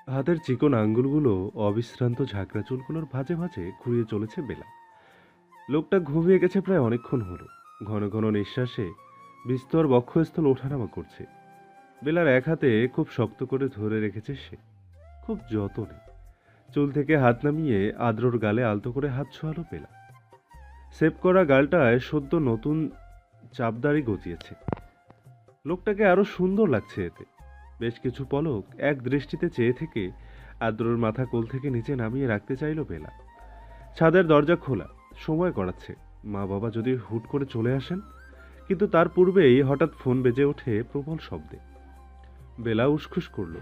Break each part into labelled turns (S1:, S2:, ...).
S1: হাতের চিকন আঙ্গুলগুলো অবিশ্রান্ত ঝাঁকড়া চুলগুলোর ভাঁজে ভাঁজে ঘুরিয়ে চলেছে বেলা। লোকটা ঘুমিয়ে গেছে প্রায় অনেকক্ষণ হলো। ঘন ঘন নিঃশ্বাসে বিস্তর বক্ষস্থল ওঠানামা করছে। বেলার এক হাতে খুব শক্ত করে ধরে রেখেছে সে, খুব যতনে। চুল থেকে হাত নামিয়ে আদ্রর গালে আলতো করে হাত ছোঁয়ালো বেলা। সেভ করা গালটায় সদ্য নতুন চাপদাড়ি গজিয়েছে। লোকটাকে আরো সুন্দর লাগছে এতে। বেশ কিছু পলক এক দৃষ্টিতে চেয়ে থেকে আদ্রর মাথা কোল থেকে নিচে নামিয়ে রাখতে চাইল বেলা। ছাদের দরজা খোলা, সময় গড়াচ্ছে। মা বাবা যদি হুট করে চলে আসেন। কিন্তু তার পূর্বেই হঠাৎ ফোন বেজে ওঠে প্রবল শব্দে। বেলা উসখুস করল,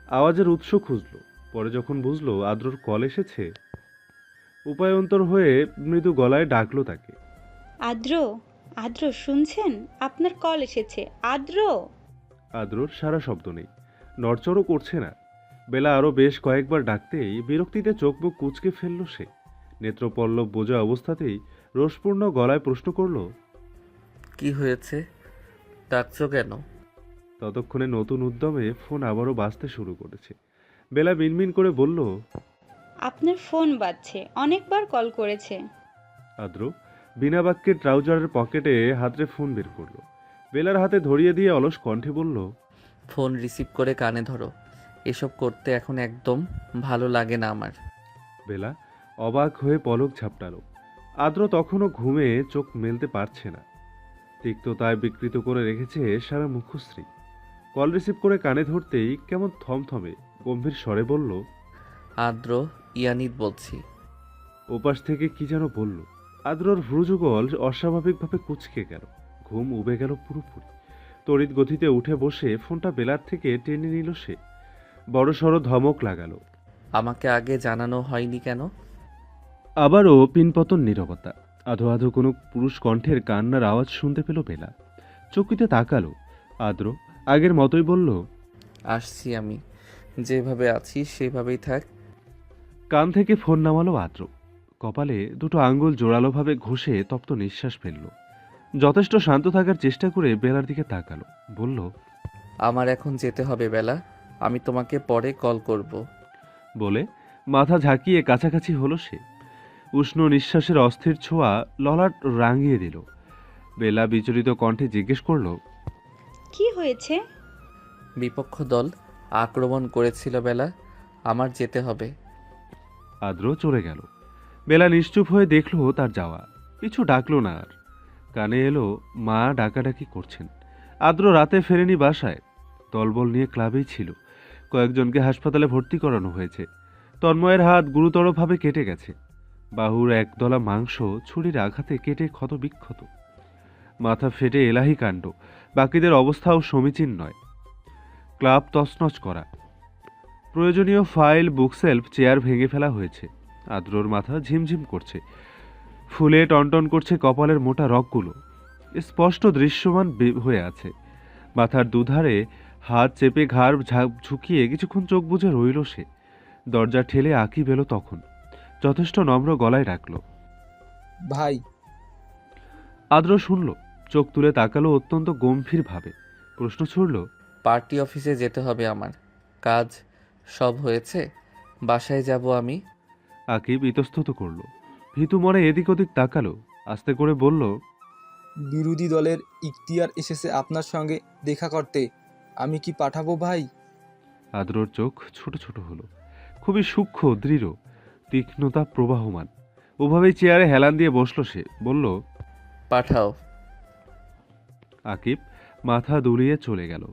S1: আওয়াজের উৎস খুঁজল। পরে যখন বুঝলো আদ্রর কল এসেছে, উপায়ন্তর হয়ে মৃদু গলায় ডাকলো তাকে।
S2: আদ্র, আদ্র শুনছেন? আপনার কল এসেছে। আদ্র।
S1: আদ্রর সারা শব্দ নেই, নড়চড়ও করছে না। বেলা আরো বেশ কয়েকবার ডাকতেই বিরক্তিতে চোখ মুখ কুঁচকে ফেলল সে। নেত্রপল্লব বোঝা অবস্থাতেই রোষপূর্ণ গলায় প্রশ্ন করল,
S3: কি হয়েছে? ডাকছো কেন?
S1: ততক্ষণে নতুন উদ্যমে ফোন আবারও বাজতে শুরু করেছে। বেলা মিনমিন করে বলল,
S2: আপনার ফোন বাজছে, অনেকবার কল করেছে।
S1: আদ্র বিনা বাক্যে ট্রাউজারের পকেটে হাতড়ে ফোন বের করলো। বেলার হাতে ধরিয়ে দিয়ে অলস কণ্ঠে বলল,
S3: ফোন রিসিভ করে কানে ধরো। এসব করতে এখন একদম ভালো লাগে না আমার।
S1: বেলা অবাক হয়ে পলক ঝাপটালো। আদ্র তখনও ঘুমে চোখ মেলতে পারছে না। তিক্ততায় বিকৃত করে রেখেছে সারা মুখশ্রী। কল রিসিভ করে কানে ধরতেই কেমন থমথমে গম্ভীর স্বরে বলল,
S3: আদ্র, ইয়ানিত বলছি।
S1: ওপাশ থেকে কি যেন বলল। আদ্রর ভ্রুযুগল অস্বাভাবিকভাবে কুঁচকে গেল। ঘুম উবে গেল পুরোপুরি। তড়িৎ গতিতে উঠে বসে ফোনটা বেলার থেকে টেনে নিল সে। বড়সড় ধমক লাগালো।
S3: আমাকে আগে জানানো হয়নি কেন?
S1: আবারও পিনপতন নীরবতা। আধো আধো কোনো পুরুষ কণ্ঠের কান্নার আওয়াজ শুনতে পেল বেলা। চকিতে তাকালো। আদ্র আগের মতোই বলল,
S3: আসছি আমি। যেভাবে আছি সেভাবেই থাক।
S1: কান থেকে ফোন নামালো আদ্র। কপালে দুটো আঙ্গুল জোরালোভাবে ঘষে তপ্ত নিঃশ্বাস ফেলল। যথেষ্ট শান্ত থাকার চেষ্টা করে বেলার দিকে তাকালো। বলল,
S3: আমার এখন যেতে হবে বেলা। আমি তোমাকে পরে কল করব।
S1: বলে মাথা ঝাঁকিয়ে কাছাকাছি হলো সে। উষ্ণ নিঃশ্বাসের অস্থির ছোঁয়া ললাট রাঙিয়ে দিল। বেলা বিচলিত কণ্ঠে জিজ্ঞেস করল,
S2: কি হয়েছে?
S3: বিপক্ষ দল আক্রমণ করেছিল বেলা। আমার যেতে হবে।
S1: আদ্র চলে গেল। বেলা নিশ্চুপ হয়ে দেখল তার যাওয়া। কিছু ডাকলো না আর। কানে এলো মা ডাকাডাকি করছেন। আদ্র রাতে ফেরেনি বাসায়। দলবল নিয়ে ক্লাবেই ছিল। কয়েকজনকে হাসপাতালে ভর্তি করানো হয়েছে। তন্ময়ের হাত গুরুতরভাবে কেটে গেছে। বাহুর একদলা মাংস ছুরির আঘাতে কেটে ক্ষতবিক্ষত। মাথা ফেটে এলাহি কাণ্ড। বাকিদের অবস্থাও সমীচীন নয়। ক্লাব তছনছ করা। প্রয়োজনীয় ফাইল, বুকসেলফ, চেয়ার ভেঙে ফেলা হয়েছে। আদ্রর মাথা ঝিমঝিম করছে। ফুলে টনটন করছে কপালের মোটা রগগুলো। স্পষ্ট দৃশ্যমান হয়ে আছে। মাথার দুধারে হাত চেপে ঘাড় ঝুঁকিয়ে কিছুক্ষণ চোখ বুজে রইল সে। দরজা ঠেলে আকিব এলো তখন। যথেষ্ট নম্র গলায় ডাকল,
S4: ভাই।
S1: আদ্র শুনল। চোখ তুলে তাকালো অত্যন্ত গম্ভীরভাবে। প্রশ্ন ছুড়ল,
S3: পার্টি অফিসে যেতে হবে আমার। কাজ সব হয়েছে। বাসায় যাব আমি।
S1: আকিব ইতস্তত করল। ভীতু মনে এদিক ওদিক তাকালো। আস্তে করে বলল,
S4: বিরোধী দলের ইখতিয়ার এসেছে আপনার সঙ্গে দেখা করতে। আমি কি পাঠাবো ভাই?
S1: আদ্রর চোখ ছোট ছোট হলো। খুবই সূক্ষ্ম, দৃঢ়, তীক্ষ্ণতা প্রবাহমান। ওভাবেই চেয়ারে হেলান দিয়ে বসল সে। বলল,
S3: পাঠাও।
S1: আকিব মাথা দুলিয়ে চলে গেল।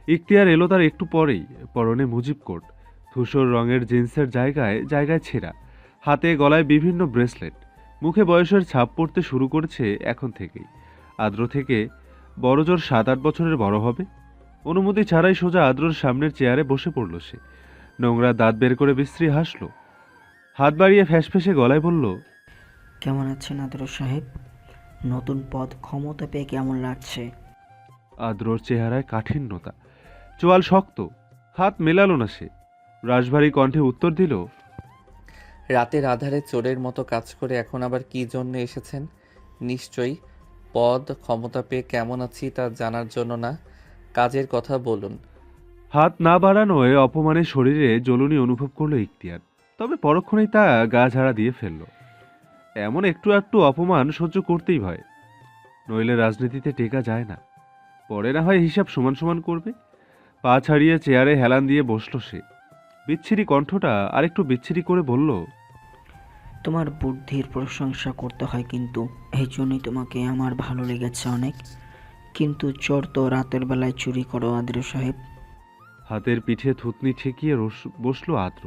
S1: ইখতিয়ার এলো তার একটু পরেই। পরনে মুজিব কোট, ধূসর রঙের জিন্সের জায়গায় জায়গায় ছেঁড়া। হাতে গলায় বিভিন্ন ব্রেসলেট। মুখে বয়সের ছাপ পড়তে শুরু করেছে এখন থেকেই। আদ্র থেকে বড়জোর 7-8 বছরের বড় হবে। অনুমতি ছাড়াই সোজা আদ্রর সামনের চেয়ারে বসে পড়ল সে। নোংরা দাঁত বের করে বিশ্রী হাসল। হাত বাড়িয়ে ফ্যাসফেসে গলায় বলল,
S5: কেমন আছেন আদর সাহেব? নতুন পদ ক্ষমতা পেয়ে কেমন লাগছে?
S1: আদ্রর চেহারায় কাঠিন্যতা, চোয়াল শক্ত। হাত মেলালো না সে। রাশভারী কণ্ঠে উত্তর দিল,
S3: রাতের আধারে চোরের মতো কাজ করে এখন আবার কি জন্য এসেছেন? নিশ্চয়ই পদ ক্ষমতা পেয়ে কেমন আছি তা জানার জন্য না, কাজের কথা বলুন।
S1: হাত না বাড়ানোয় অপমানে শরীরে জ্বলুনি অনুভব করলো ইখতিয়ার, তবে পরক্ষণেই তা গা ঝাড়া দিয়ে ফেলল। এমন একটু একটু অপমান সহ্য করতেই হয়, নইলে রাজনীতিতে টেকা যায় না। পরে না হয় হিসাব সমান সমান করবে। পা ছাড়িয়ে চেয়ারে হেলান দিয়ে বসলো সে। বিচ্ছিরি কণ্ঠটা আরেকটু বিচ্ছিরি করে বলল,
S5: তোমার বুদ্ধির প্রশংসা করতে হয়, কিন্তু এই জন্যই তোমাকে আমার ভালো লেগেছে অনেক। কিন্তু চোর তো রাতের বেলায় চুরি করো আদ্র সাহেব।
S1: হাতের পিঠে থুতনি ঠেকিয়ে বসলো আদ্র।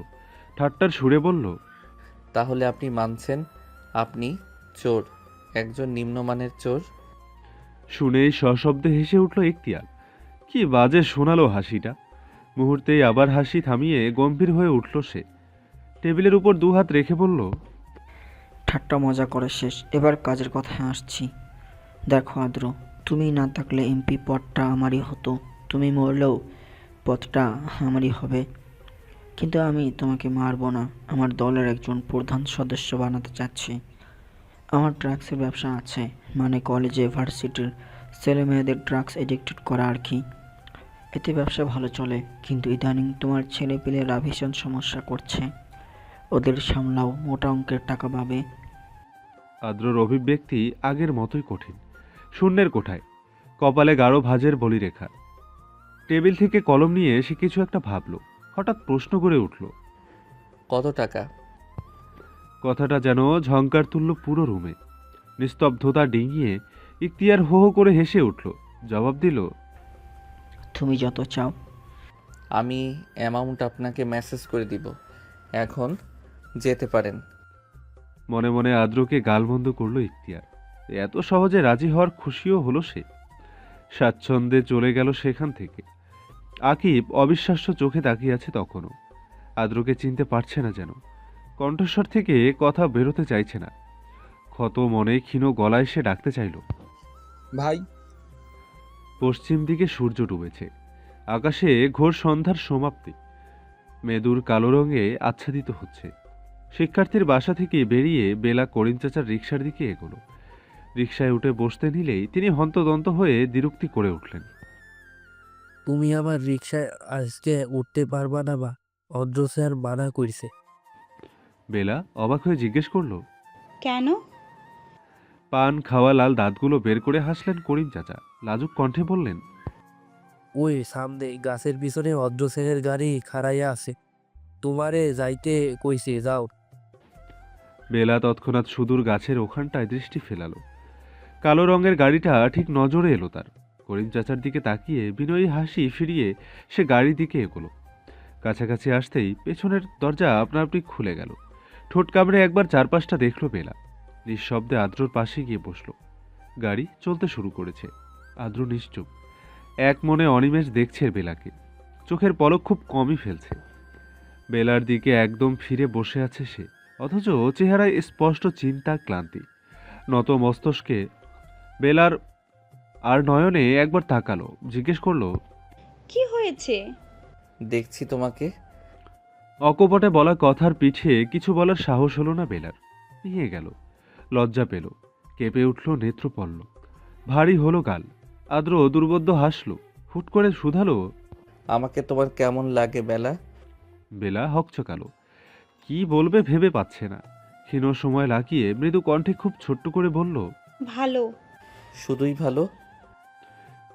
S1: ঠাট্টার সুরে বলল,
S3: তাহলে আপনি মানছেন আপনি চোর, একজন নিম্নমানের চোর?
S1: শুনেই সশব্দে হেসে উঠল ইখতিয়ার। কি বাজে শোনালো হাসিটা। মুহূর্তেই আবার হাসি থামিয়ে গম্ভীর হয়ে উঠল সে। টেবিলের উপর দুহাত রেখে বলল,
S5: ঠাট্টা মজা করে শেষ, এবার কাজের কথায় আসছি। দেখো আদ্র, তুমি না থাকলে এমপি পদটা আমারই হতো, তুমি মরলেও পদটা আমারই হবে। কিন্তু আমি তোমাকে মারবো না, আমার দলের একজন প্রধান সদস্য বানাতে চাচ্ছি। আমার ড্রাগসের ব্যবসা আছে, মানে কলেজে ভার্সিটির ছেলে মেয়েদের ড্রাগস এডিক্টেড করা আর কি। এতে ব্যবসা ভালো চলে, কিন্তু ইদানিং তোমার ছেলেপিলেরা ভীষণ সমস্যা করছে। ওদের সামলাও, মোটা অঙ্কের টাকা পাবে।
S1: আদ্রর অভিব্যক্তি আগের মতোই কঠিন, শূন্যের কোঠায়, কপালে গাঢ় ভাঁজের বলিরেখা। টেবিল থেকে কলম নিয়ে সে কিছু একটা ভাবল, হঠাৎ প্রশ্ন করে উঠল।
S3: কত টাকা?
S1: কথাটা যেন ঝংকার তুলল পুরো রুমে। নিস্তব্ধতা ডিঙিয়ে ইখতিয়ার হো হো করে হেসে উঠল, জবাব দিল,
S5: তুমি যত চাও।
S3: আমি অ্যামাউন্ট আপনাকে মেসেজ করে দিব, এখন যেতে পারেন।
S1: মনে মনে আদ্রকে গালমন্দ করল ইখতিয়ার। এত সহজে রাজি হওয়ার খুশিও হলো সে। স্বাচ্ছন্দ্যে চলে গেল সেখান থেকে। আকিব অবিশ্বাস্য চোখে তাকিয়ে আছে তখনও। আদ্রকে চিনতে পারছে না যেন। কণ্ঠস্বর থেকে কথা বেরোতে চাইছে না। ক্ষত মনে ক্ষীণ গলায় সে ডাকতে চাইল,
S4: ভাই।
S1: পশ্চিম দিকে সূর্য ডুবেছে। আকাশে ঘোর সন্ধ্যার সমাপ্তি মেদুর কালো রঙে আচ্ছাদিত হচ্ছে। শিক্ষার্থীর বাসা থেকে বেরিয়ে বেলা করিম চাচার রিকশার দিকে এগোলো। রিকশায় উঠে বসতে নিলেই তিনি হন্তদন্ত হয়ে দ্বিরুক্তি করে উঠলেন।
S6: তুমি আমার রিক্সায় আজকে উঠতে পারবা না বা? অদ্র স্যার মানা কইছে।
S1: বেলা অবাক হয়ে জিজ্ঞেস করল।
S2: কেন?
S1: পান খাওয়া লাল দাঁতগুলো বের করে হাসলেন করিম চাচা। লাজুক কণ্ঠে বললেন,
S6: ওই সামনে গাছের পিছনে অদ্র স্যারের গাড়ি খাড়াইয়া আছে, তোমারে যাইতে কইছে, যাও।
S1: বেলা তৎক্ষণাৎ সুদূর গাছের ওখানটায় দৃষ্টি ফেলালো। কালো রঙের গাড়িটা ঠিক নজরে এলো তার। করিম চাচার দিকে তাকিয়ে বিনয়ী হাসি ফিরিয়ে সে গাড়ির দিকে এগোলো। কাছাকাছি আসতেই পেছনের দরজা আপনা আপনি খুলে গেল। ঠোঁট কামড়ে একবার চারপাশটা দেখল বেলা। নিঃশব্দে আদ্রর পাশে গিয়ে বসলো। গাড়ি চলতে শুরু করেছে। আদ্র নিশ্চুপ, এক মনে অনিমেষ দেখছে বেলাকে। চোখের পলক খুব কমই ফেলছে। বেলার দিকে একদম ফিরে বসে আছে সে, অথচ চেহারায় স্পষ্ট চিন্তা, ক্লান্তি। নত মস্তকে বেলার আর নয়নে একবার তাকালো, জিজ্ঞেস করলো,
S2: কি হয়েছে?
S3: দেখছি তোমাকে।
S1: অকপটে বলা কথার পিঠে কিছু বলার সাহস হলো না বেলার। নিয়ে গেল, লজ্জা পেল, কেঁপে উঠল নেত্রপল্ল, ভারী হলো গাল। আদ্র দুর্বোধ্য হাসল, হুট করে শুধালো,
S3: আমাকে তোমার কেমন লাগে বেলা?
S1: বেলা হকচকালো, কি বলবে ভেবে পাচ্ছে না। ক্ষীণ সময় লাগিয়ে মৃদু কণ্ঠে খুব ছোট্ট করে বলল,
S2: ভালো।
S3: শুধুই ভালো?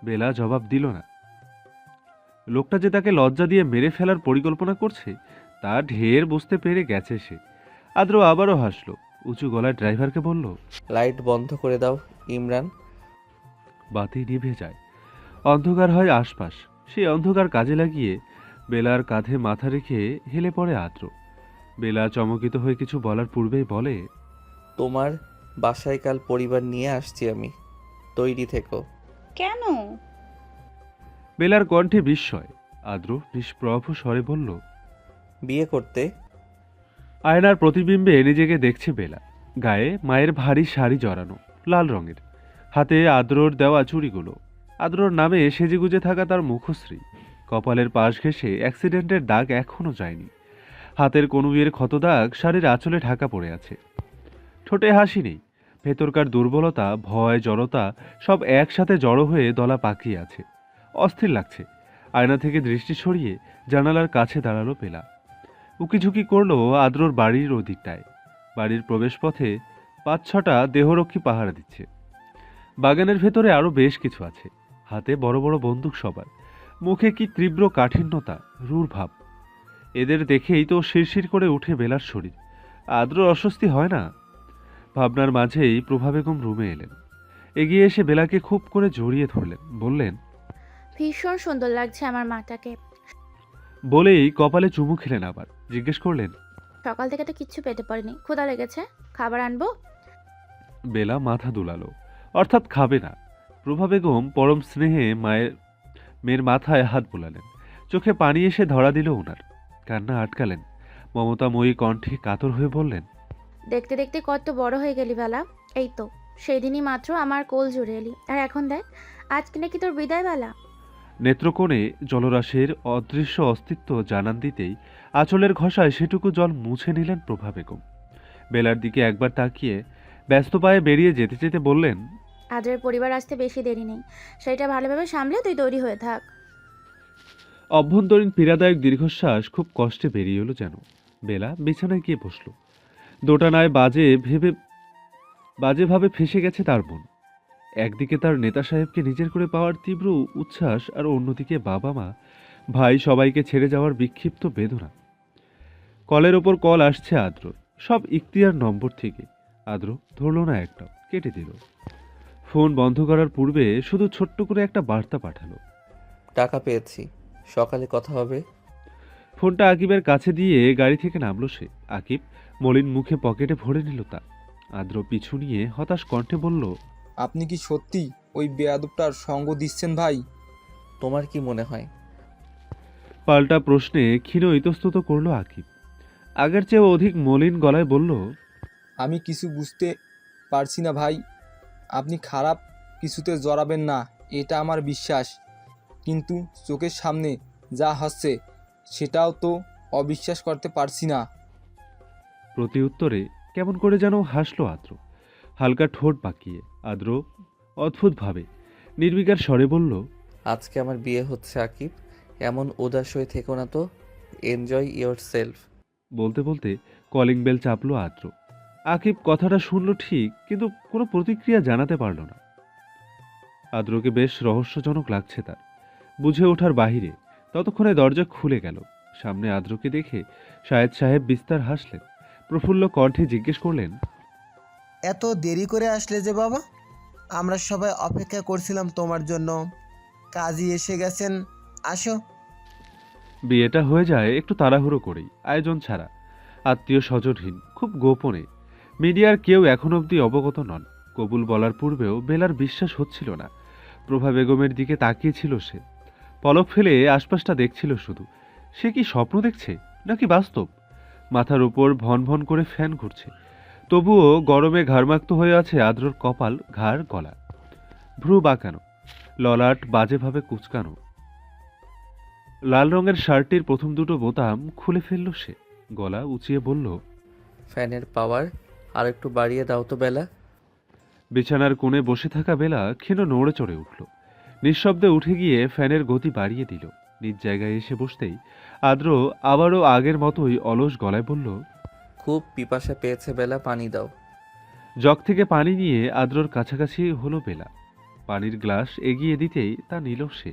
S1: বেলা জবাব দিল না। লোকটা যে তাকে লজ্জা দিয়ে মেরে ফেলার পরিকল্পনা করছে তা ঢের বুঝতে পেরে গেছে সে। আদ্র আবারও হাসল, উঁচু গলায় ড্রাইভারকে বলল,
S3: লাইট বন্ধ করে দাও ইমরান।
S1: বাতি নিভে যায়, অন্ধকার হয় আশপাশ। সেই অন্ধকার কাজে লাগিয়ে বেলার কাঁধে মাথা রেখে হেলে পড়ে আদ্র। বেলা চমকিত হয়ে কিছু বলার পূর্বেই বলে,
S3: তোমার বাসায় কাল পরিবার নিয়ে আসছি আমি, তৈরি থেকো।
S2: কেন?
S1: বেলার কণ্ঠে বিস্ময়। আদ্র নিষ্প্রভ স্বরে বলল,
S3: বিয়ে করতে।
S1: আয়নার প্রতিবিম্বে নিজেকে দেখছে বেলা। গায়ে মায়ের ভারী শাড়ি জড়ানো, লাল রঙের। হাতে আদ্রর দেওয়া চুড়িগুলো, আদ্রর নামে সেজেগুজে থাকা তার মুখশ্রী। কপালের পাশ ঘেঁষে অ্যাক্সিডেন্টের দাগ এখনো যায়নি। হাতের কনুইয়ের ক্ষতদাগ শাড়ির আঁচলে ঢাকা পড়ে আছে। ঠোঁটে হাসি নেই, ভেতরকার দুর্বলতা, ভয়, জড়তা সব একসাথে জড়ো হয়ে দলা পাকিয়ে আছে। অস্থির লাগছে। আয়না থেকে দৃষ্টি সরিয়ে জানালার কাছে দাঁড়ালো বেলা। উকিঝুঁকি করলো আদ্রর বাড়ির ওদিকটায়। বাড়ির প্রবেশপথে ৫-৬টা দেহরক্ষী পাহারা দিচ্ছে। বাগানের ভেতরে আরও বেশ কিছু আছে। হাতে বড় বড় বন্দুক সবার, মুখে কি তীব্র কাঠিন্যতা, রূঢ় ভাব। এদের দেখেই তো শিরশির করে উঠে বেলার শরীর। আদ্রর অস্বস্তি হয় না। ভাবনার মাঝেই প্রভা বেগম রুমে এলেন। এগিয়ে এসে বেলাকে খুব করে জড়িয়ে ধরলেন, বললেন,
S7: ভীষণ সুন্দর লাগছে আমার মাটাকে।
S1: বলেই কপালে চুমু খেলেন। আবার জিজ্ঞেস করলেন,
S7: সকাল থেকে তো কিচ্ছু পেটে পড়েনি, ক্ষুধা লেগেছে, খাবার আনবো?
S1: বেলা মাথা দুলালো, অর্থাৎ খাবে না। প্রভা বেগম পরম স্নেহে মেয়ের মাথায় হাত বোলালেন। চোখে পানি এসে ধরা দিল ওনার। কান্না আটকালেন। মমতাময়ী কণ্ঠে কাতর হয়ে বললেন,
S7: দেখতে দেখতে কত বড় হয়ে গেলি বেলা। এই তো সেই দিনই মাত্র আমার কোল জুড়ে এলি, আর এখন দেখ আজকে নাকি তোর বিদায় বেলা।
S1: নেত্রকোণে জলরাশির অদৃশ্য অস্তিত্ব জানান দিতেই আঁচলের ঘষায় সেটুকু জল মুছে নিলেন প্রভা বেগম। বেলার দিকে একবার তাকিয়ে ব্যস্ত পায়ে বেরিয়ে যেতে যেতে বললেন,
S7: আজের পরিবার আসতে বেশি দেরি নেই, সেটা ভালোভাবে সামলে তুই তৈরি হয়ে থাক।
S1: অভ্যন্তরীণ পীড়াদায়ক দীর্ঘশ্বাস খুব কষ্টে বেরিয়ে এলো যেন। বেলা বিছানায় গিয়ে বসল। দোটানায় বাজেভাবে ফেঁসে গেছে তার মন। একদিকে তার নেতা সাহেবকে নিজের করে পাওয়ার তীব্র উচ্ছ্বাস, আর অন্যদিকে বাবা মা ভাই সবাইকে ছেড়ে যাওয়ার বিক্ষিপ্ত বেদনা। কলের ওপর কল আসছে আদ্রর, সব ইখতিয়ার নম্বর থেকে। আদ্র ধরল না, একটাও কেটে দিল। ফোন বন্ধ করার পূর্বে শুধু ছোট্ট করে একটা বার্তা পাঠালো,
S3: টাকা পেয়েছি, সকালে কথা হবে।
S1: ফোনটা আকিবের কাছে দিয়ে গাড়ি থেকে নামলো সে। আকিব মলিন মুখে পকেটে ভরে নিল তা। আদ্র পিছু নিয়ে হতাশ কণ্ঠে বলল,
S4: আপনি কি সত্যি ওই বেয়াদবটার সঙ্গ দিচ্ছেন ভাই?
S3: তোমার কি মনে হয়?
S1: পাল্টা প্রশ্নে ক্ষীণ ইতস্তত করল আকিব। আগের চেয়েও অধিক মলিন গলায় বলল,
S4: আমি কিছু বুঝতে পারছি না ভাই। আপনি খারাপ কিছুতে জড়াবেন না, এটা আমার বিশ্বাস। কিন্তু চোখের সামনে যা হচ্ছে সেটাও তো অবিশ্বাস করতে পারছি না।
S1: প্রতি উত্তরে কেমন করে যেন হাসল আদ্র, হালকা ঠোঁট বাঁকিয়ে। আদ্র অদ্ভুতভাবে নির্বিকার স্বরে বলল,
S3: আজকে আমার বিয়ে হচ্ছে আকিব, এমন উদাস হয়ে থেকো না তো, এনজয় ইয়োর সেলফ।
S1: বলতে বলতে কলিং বেল চাপল আদ্র। আকিব কথাটা শুনল ঠিক, কিন্তু কোনো প্রতিক্রিয়া জানাতে পারল না। আদ্রকে বেশ রহস্যজনক লাগছে তার, বুঝে ওঠার বাহিরে। ততক্ষণে দরজা খুলে গেল। সামনে আদ্রকে দেখে শাহেদ সাহেব বিস্তার হাসলেন। প্রফুল্ল কণ্ঠে জিজ্ঞেস করলেন,
S8: এত দেরি করে আসলে যে বাবা? আমরা সবাই অপেক্ষা করছিলাম তোমার জন্য। কাজী এসে গেছেন, আসো।
S1: বিয়েটা হয়ে যায় একটু তাড়াহুড়ো করেই, আয়োজন ছাড়া, আত্মীয় স্বজনহীন, খুব গোপনে। মিডিয়ার কেউ এখন অবধি অবগত নন। কবুল বলার পূর্বেও বেলার বিশ্বাস হচ্ছিল না। প্রভা বেগমের দিকে তাকিয়েছিল সে, পলক ফেলে আশপাশটা দেখছিল শুধু। সে কি স্বপ্ন দেখছে নাকি বাস্তব? মাথার উপর ভন ভন করে ফ্যান ঘুরছে, তবুও গরমে ঘাড়মাক্ত হয়ে আছে আদ্রর কপাল, ঘাড়, গলা। ভ্রু বাঁকানো, ললাট বাজেভাবে কুচকানো। লাল রঙের শার্টটির প্রথম দুটো বোতাম খুলে ফেলল সে। গলা উঁচিয়ে বলল,
S3: ফ্যানের পাওয়ার আর একটু বাড়িয়ে দাও তো বেলা।
S1: বিছানার কোণে বসে থাকা বেলা ক্ষীণ নড়ে চড়ে উঠল। নিঃশব্দে উঠে গিয়ে ফ্যানের গতি বাড়িয়ে দিল। নিজ জায়গায় এসে বসতেই আদ্র আবারও আগের মতোই অলস গলায় বলল,
S3: খুব পিপাসা পেয়েছে বেলা, পানি দাও।
S1: জগ থেকে পানি নিয়ে আদ্রর কাছাকাছি হলো বেলা। পানির গ্লাস এগিয়ে দিতেই তা নিল সে।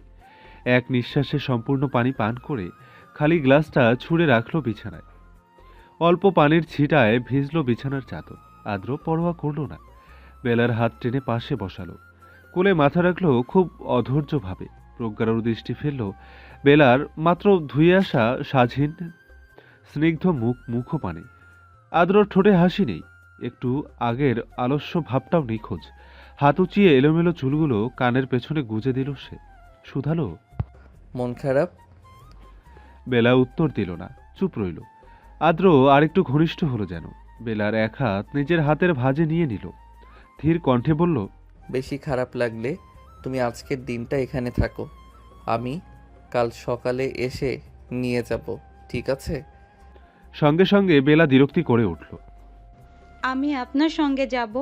S1: এক নিঃশ্বাসে সম্পূর্ণ পানি পান করে খালি গ্লাসটা ছুঁড়ে রাখল বিছানায়। অল্প পানির ছিটায় ভিজল বিছানার চাদর। আদ্র পরোয়া করল না। বেলার হাত টেনে পাশে বসালো, কোলে মাথা রাখল খুব অধৈর্যভাবে। প্রজ্ঞার দৃষ্টি ফেলল বেলার মাত্র ধুয়ে আসা স্বাধীন স্নিগ্ধ মুখপানে। আদ্রর ঠোঁটে হাসি নেই, একটু আগের আলস্য ভাবটাও নিখোঁজ। হাত উঁচিয়ে এলোমেলো চুলগুলো কানের পেছনে গুজে দিল সে। শুধালো,
S3: মন খারাপ?
S1: বেলা উত্তর দিল না, চুপ রইল। আদ্র আরেকটু ঘনিষ্ঠ হলো যেন। বেলার এক হাত নিজের হাতের ভাঁজে নিয়ে নিল। ধীর কণ্ঠে বলল,
S3: বেশি খারাপ লাগলে তুমি আজকের দিনটা এখানে থাকো, আমি কাল সকালে এসে নিয়ে যাব, ঠিক আছে?
S1: সঙ্গে সঙ্গে বেলা বিরক্তি করে উঠল।
S2: আমি আপনার সঙ্গে যাব।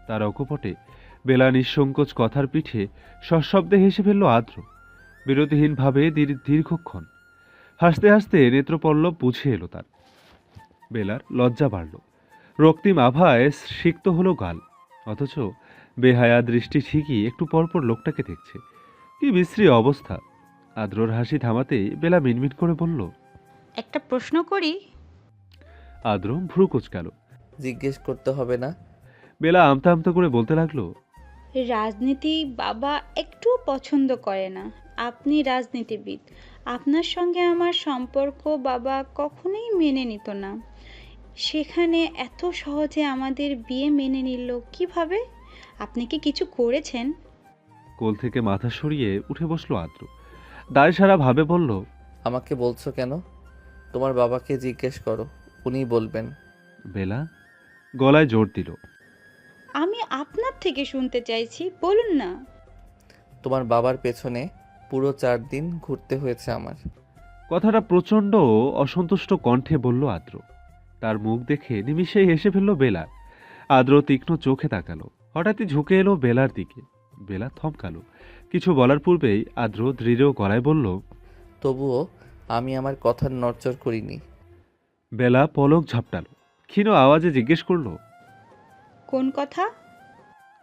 S1: তার অকপটে বেলা নিঃসংকোচ কথার পিঠে সশব্দে হেসে ফেলল আদ্র। বিরতিহীনভাবে দীর্ঘক্ষণ। হাসতে হাসতে নেত্রপল্লব বুঝে এলো তার। বেলার লজ্জা বাড়ল, রক্তিম আভায় সিক্ত হলো গাল, অথচ বেহায়া দৃষ্টি ঠিকই একটু পরপর লোকটাকে দেখছে। কি বিশ্রী অবস্থা! আদ্রর হাসি থামাতেই বেলা মিনমিন করে বলল।
S2: একটা প্রশ্ন করি?
S1: আদ্র ভ্রু কুঁচকাল।
S3: জিজ্ঞেস করতে হবে না।
S1: বেলা আমতা আমতা করে বলতে লাগলো।
S2: রাজনীতি বাবা একটুও পছন্দ করে না। আপনি রাজনীতিবিদ, আপনার সঙ্গে আমার সম্পর্ক বাবা কখনোই মেনে নিত না। সেখানে এত সহজে আমাদের বিয়ে মেনে নিল কিভাবে? আপনি কি কিছু করেছেন?
S1: কোল থেকে মাথা সরিয়ে উঠে বসলো আদ্র, দায় সারা ভাবে বলল।
S3: আমাকে বলছো কেন? তোমার বাবাকে জিজ্ঞেস করো, উনিই বলবেন।
S1: বেলা গলায় জোর দিল।
S2: আমি আপনার থেকে শুনতে চাইছি, বলুন না।
S3: তোমার বাবার পেছনে পুরো 4 দিন ঘুরতে হয়েছে আমার।
S1: কথাটা প্রচণ্ড অসন্তুষ্ট কণ্ঠে বলল আদ্র। তার মুখ দেখে নিমিষেই হেসে ফেলল বেলা। আদ্র তীক্ষ্ণ চোখে তাকালো, হঠাৎই ঝুঁকে এলো বেলার দিকে। বেলা থমকালো। কিছু বলার পূর্বেই আদ্র দৃঢ় গলায় বলল।
S3: তবুও আমি আমার কথার নড়চড় করিনি।
S1: বেলা পলক ঝাপটালো, ক্ষীণ আওয়াজে জিজ্ঞেস করলো।
S2: কোন কথা?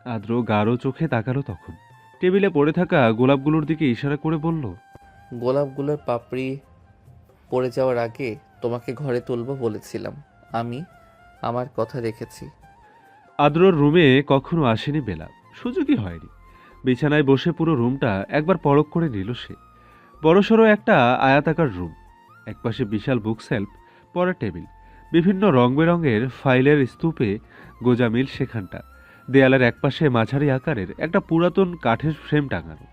S1: আদ্র গাঢ় চোখে তাকালো তখন। টেবিলে পড়ে থাকা গোলাপগুলোর দিকে ইশারা করে বলল।
S3: গোলাপগুলোর পাপড়ি পড়ে যাওয়ার আগে তোমাকে ঘরে তুলব বলেছিলাম। আমি আমার কথা রেখেছি।
S1: আদ্রর রুমে কখনো আসেনি বেলা, সুযোগই হয়নি। বিছানায় বসে পুরো রুমটা একবার পরখ করে নিল সে। বড়সড় একটা আয়াতাকার রুম, একপাশে বিশাল বুকশেলফ, পড়ার টেবিল, বিভিন্ন রং বেরঙের ফাইলের স্তূপে গোজামিল সেখানটা। দেয়ালের একপাশে মাঝারি আকারের একটা পুরাতন কাঠের ফ্রেম টাঙানো।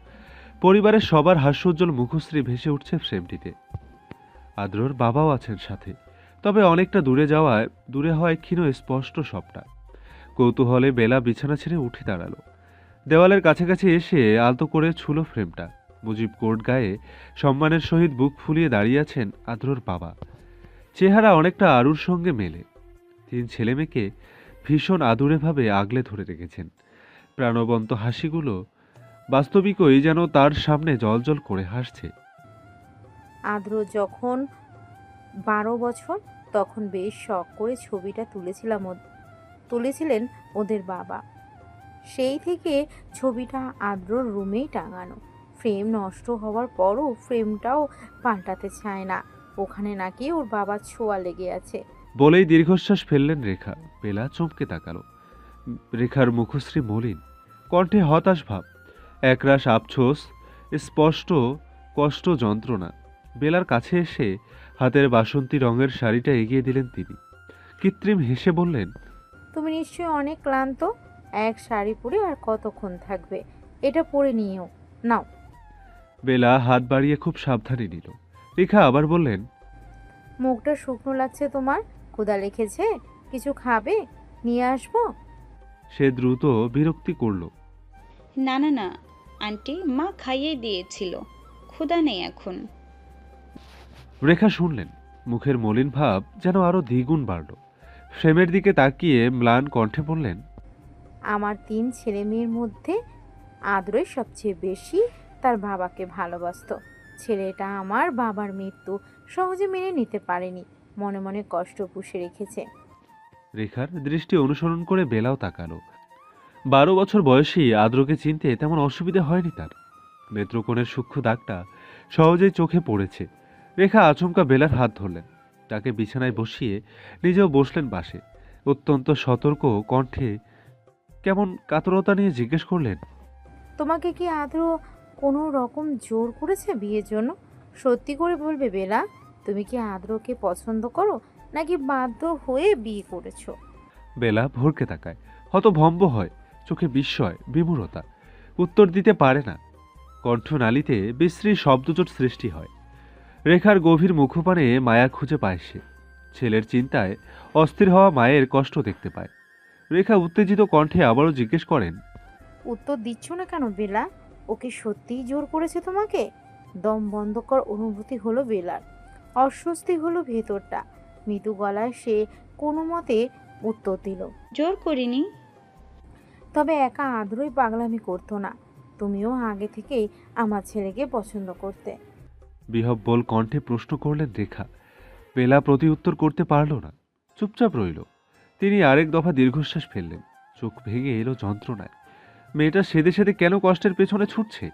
S1: পরিবারের সবার হাস্যোজ্জ্বল মুখশ্রী ভেসে উঠছে ফ্রেমটিতে। আদ্রর বাবাও আছেন সাথে, তবে অনেকটা দূরে হওয়ায় ক্ষীণ স্পষ্ট সবটা। কৌতূহলে বেলা বিছানা ছেড়ে উঠে দাঁড়ালো। দেওয়ালের কাছাকাছি এসে আলতো করে ছুলো ফ্রেমটা। মুজিব কোট গায়ে সম্মানের সহিত বুক ফুলিয়ে দাঁড়িয়ে আছেন আদ্রর বাবা। চেহারা অনেকটা আরুর সঙ্গে মেলে। 3 ছেলেমেয়েকে ভীষণ আদুরেভাবে আগলে ধরে রেখেছেন। প্রাণবন্ত হাসিগুলো বাস্তবিকই যেন তার সামনে জলজল করে হাসছে।
S9: আদ্র যখন 12 বছর তখন বেশ শখ করে ছবিটা তুলেছিলেন ওদের বাবা। সেই থেকে ছবিটা আদ্রর রুমেই টাঙানো। ফ্রেম নষ্ট হওয়ার পরও ফ্রেমটাও পাল্টাতে চায় না। ওখানে নাকি ওর বাবার ছোঁয়া লেগে আছে।
S1: বলেই দীর্ঘশ্বাস ফেললেন রেখা। বেলা চমকে তাকালো। রেখার মুখশ্রী মলিন, কণ্ঠে হতাশ ভাব, একরাশ আফসোস, স্পষ্ট কষ্ট যন্ত্রণা। বেলার কাছে এসে হাতের বাসন্তী রঙের শাড়িটা এগিয়ে দিলেন তিনি। কৃত্রিম হেসে বললেন।
S9: তুমি নিশ্চয়ই অনেক ক্লান্ত। এক শাড়ি পরে আর কতক্ষণ থাকবে? এটা পরে নিও, নাও।
S1: বেলা হাত বাড়িয়ে খুব সাবধানে নিল। রেখা আবার বললেন।
S9: মুখটা শুকনো লাগছে তোমার, ক্ষুধা লেগেছে? কিছু খাবে? নিয়ে আসবো?
S1: সে দ্রুত বিরক্তি করল।
S2: না না না আন্টি, মা খাইয়ে দিয়েছিল, ক্ষুধা নেই এখন।
S1: রেখা শুনলেন, মুখের মলিন ভাব যেন আরো দ্বিগুণ বাড়ল। ফ্রেমের দিকে তাকিয়ে ম্লান কণ্ঠে বললেন।
S9: আমার 3 ছেলে মেয়ের মধ্যে আদ্রই সবচেয়ে বেশি তার বাবাকে ভালোবাসতো। ছেলেটা আমার বাবার মৃত্যু সহজে মেনে নিতে পারেনি, মনে মনে কষ্ট পুষে রেখেছে।
S1: রেখার দৃষ্টি অনুসরণ করে বেলাও তাকালো। 12 বছর বয়সী আদ্রকে চিনতে তেমন অসুবিধা হয়নি তার। নেত্রকোণের সূক্ষ্ম দাগটা সহজেই চোখে পড়েছে। রেখা আচমকা বেলার হাত ধরলেন, তাকে বিছানায় বসিয়ে নিজেও বসলেন পাশে। অত্যন্ত সতর্ক কণ্ঠে কেমন কাতরতা নিয়ে জিজ্ঞেস করলেন।
S9: তোমাকে কি আদ্র কোনো রকম জোর করেছে বিয়ের জন্য? সত্যি করে বলবে বেলা, তুমি কি আদ্রকে পছন্দ করো নাকি বাধ্য হয়ে বিয়ে করেছো?
S1: বেলা ভরকে তাকায়, হতভম্ব হয়, চোখে বিস্ময়, বিমূঢ়তা। উত্তর দিতে পারে না। কণ্ঠনালীতে বিশ্রী শব্দজোট সৃষ্টি হয়। রেখার গভীর মুখপানে মায়া খুঁজে পায় সে। ছেলের চিন্তায় অস্থির হওয়া মায়ের কষ্ট দেখতে পায়। রেখা উত্তেজিত কণ্ঠে আবারও জিজ্ঞেস করেন।
S9: উত্তর দিচ্ছ না কেন বেলা? ওকে সত্যিই জোর করেছে তোমাকে? দম বন্ধ কর অনুভূতি হলো বেলার। অস্বস্তি হলো ভেতরটা। মৃদু গলায় সে কোনো মতে উত্তর দিল।
S2: জোর করিনি।
S9: তবে একা আদ্রই পাগলামি করতো না, তুমিও আগে থেকেই আমার ছেলেকে পছন্দ করতে।
S1: বিহব্বল কণ্ঠে প্রশ্ন করলেন রেখা। বেলা প্রতি উত্তর করতে পারল না, চুপচাপ রইল। তিনি আরেক দফা দীর্ঘশ্বাস ফেললেন। চোখ ভেঙে এলো যন্ত্রণায়। মেয়েটা সেদে সেদে কেন কষ্টের পেছনে ছুটছে?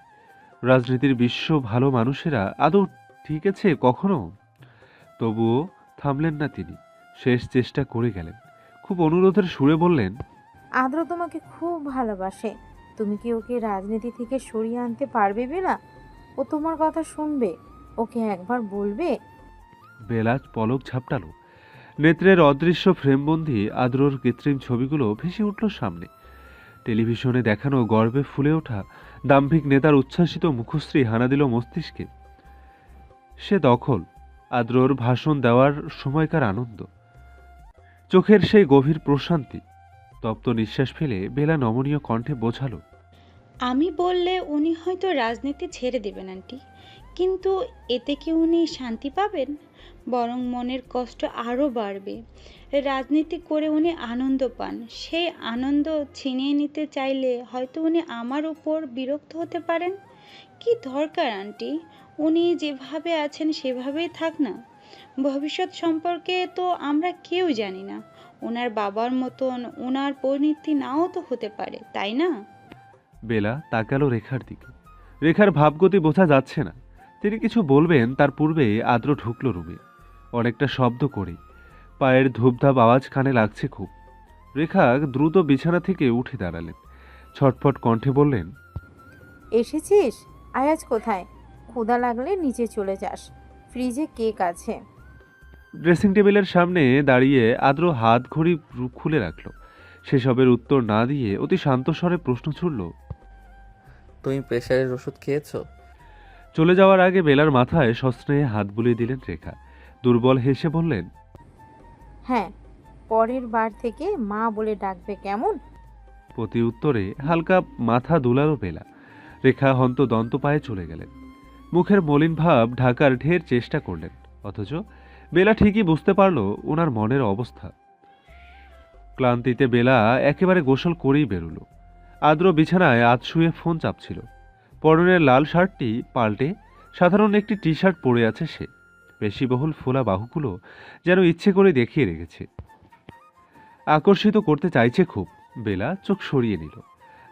S1: রাজনীতির বিশ্ব ভালো মানুষেরা আদৌ ঠিক আছে কখনো? তবুও থামলেন না তিনি, শেষ চেষ্টা করে গেলেন। খুব অনুরোধের সুরে বললেন,
S9: আদ্র তোমাকে খুব ভালোবাসে। তুমি কি ওকে রাজনীতি থেকে সরিয়ে আনতে পারবে বেলা? ও তোমার কথা শুনবে, ওকে একবার বলবে।
S1: বেলা পলক ঝাপটালো। নেত্রের অদৃশ্য ফ্রেমবন্দি আদ্রর কৃত্রিম ছবিগুলো ভেসে উঠল সামনে। টেলিভিশনে দেখানো গর্বে ফুলে ওঠা দাম্ভিক নেতার উচ্ছ্বাসিত মুখশ্রী হানা দিল মস্তিষ্কে। সে দখল, আদ্রর ভাষণ দেওয়ার সময়কার আনন্দ, চোখের সেই গভীর প্রশান্তি। তপ্ত নিঃশ্বাস ফেলে বেলা নমনীয় কণ্ঠে বোঝালো,
S2: আমি বললে উনি হয়তো রাজনীতি ছেড়ে দেবেন আন্টি, কিন্তু এতে কি উনি শান্তি পাবেন? বরং মনের কষ্ট আরও বাড়বে। রাজনীতি করে উনি আনন্দ পান, সেই আনন্দ ছিনিয়ে নিতে চাইলে হয়তো উনি আমার উপর বিরক্ত হতে পারেন। কি দরকার আন্টি, উনি যেভাবে আছেন সেভাবেই থাক না। ভবিষ্যৎ সম্পর্কে তো আমরা কেউ জানি না। ওনার বাবার মতন ওনার পরিণতি নাও তো হতে পারে, তাই না?
S1: বেলা তাকালো রেখার দিকে। রেখার ভাবগতি বোঝা যাচ্ছে না। তিনি কিছু বলবেন তার পূর্বে আদ্র ঢুকল রুমে, অনেকটা শব্দ করে। পায়ের ধূপধাপ আওয়াজ কানে লাগছে খুব। রেখা দ্রুত বিছানা থেকে উঠে দাঁড়ালেন, ছটফট কণ্ঠে বললেন,
S9: এসেছিস? আয়াজ কোথায়? ক্ষুধা লাগলে নিচে চলে যাস, ফ্রিজে কেক আছে।
S1: ড্রেসিং টেবিলের সামনে দাঁড়িয়ে আদ্র হাত ঘড়ি খুলে রাখল। সেসবের উত্তর না দিয়ে অতি শান্ত স্বরে প্রশ্ন ছুড়ল,
S3: তুমি প্রেশারের ওষুধ খেয়েছো?
S1: চলে যাওয়ার আগে বেলার মাথায় সস্নেহে হাত বুলিয়ে দিলেন রেখা। দুর্বল হেসে বললেন,
S9: হ্যাঁ, পরের বার থেকে মা বলে ডাকবে কেমন?
S1: প্রতি উত্তরে হালকা মাথা দুলালো বেলা। রেখা হন্তদন্ত পায়ে চলে গেলেন। মুখের মলিন ভাব ঢাকার ঢের চেষ্টা করলেন, অথচ বেলা ঠিকই বুঝতে পারল ওনার মনের অবস্থা। ক্লান্তিতে বেলা একেবারে গোসল করেই বেরুলো। আদ্র বিছানায় শুয়ে ফোন চাপছিল। পরনের লাল শার্টটি পাল্টে সাধারণ একটি টি শার্ট পরে আছে সে। পেশিবহুল ফোলা বাহুগুলো যেন ইচ্ছে করে দেখিয়ে রেখেছে, আকর্ষিত করতে চাইছে খুব। বেলা চোখ সরিয়ে নিল।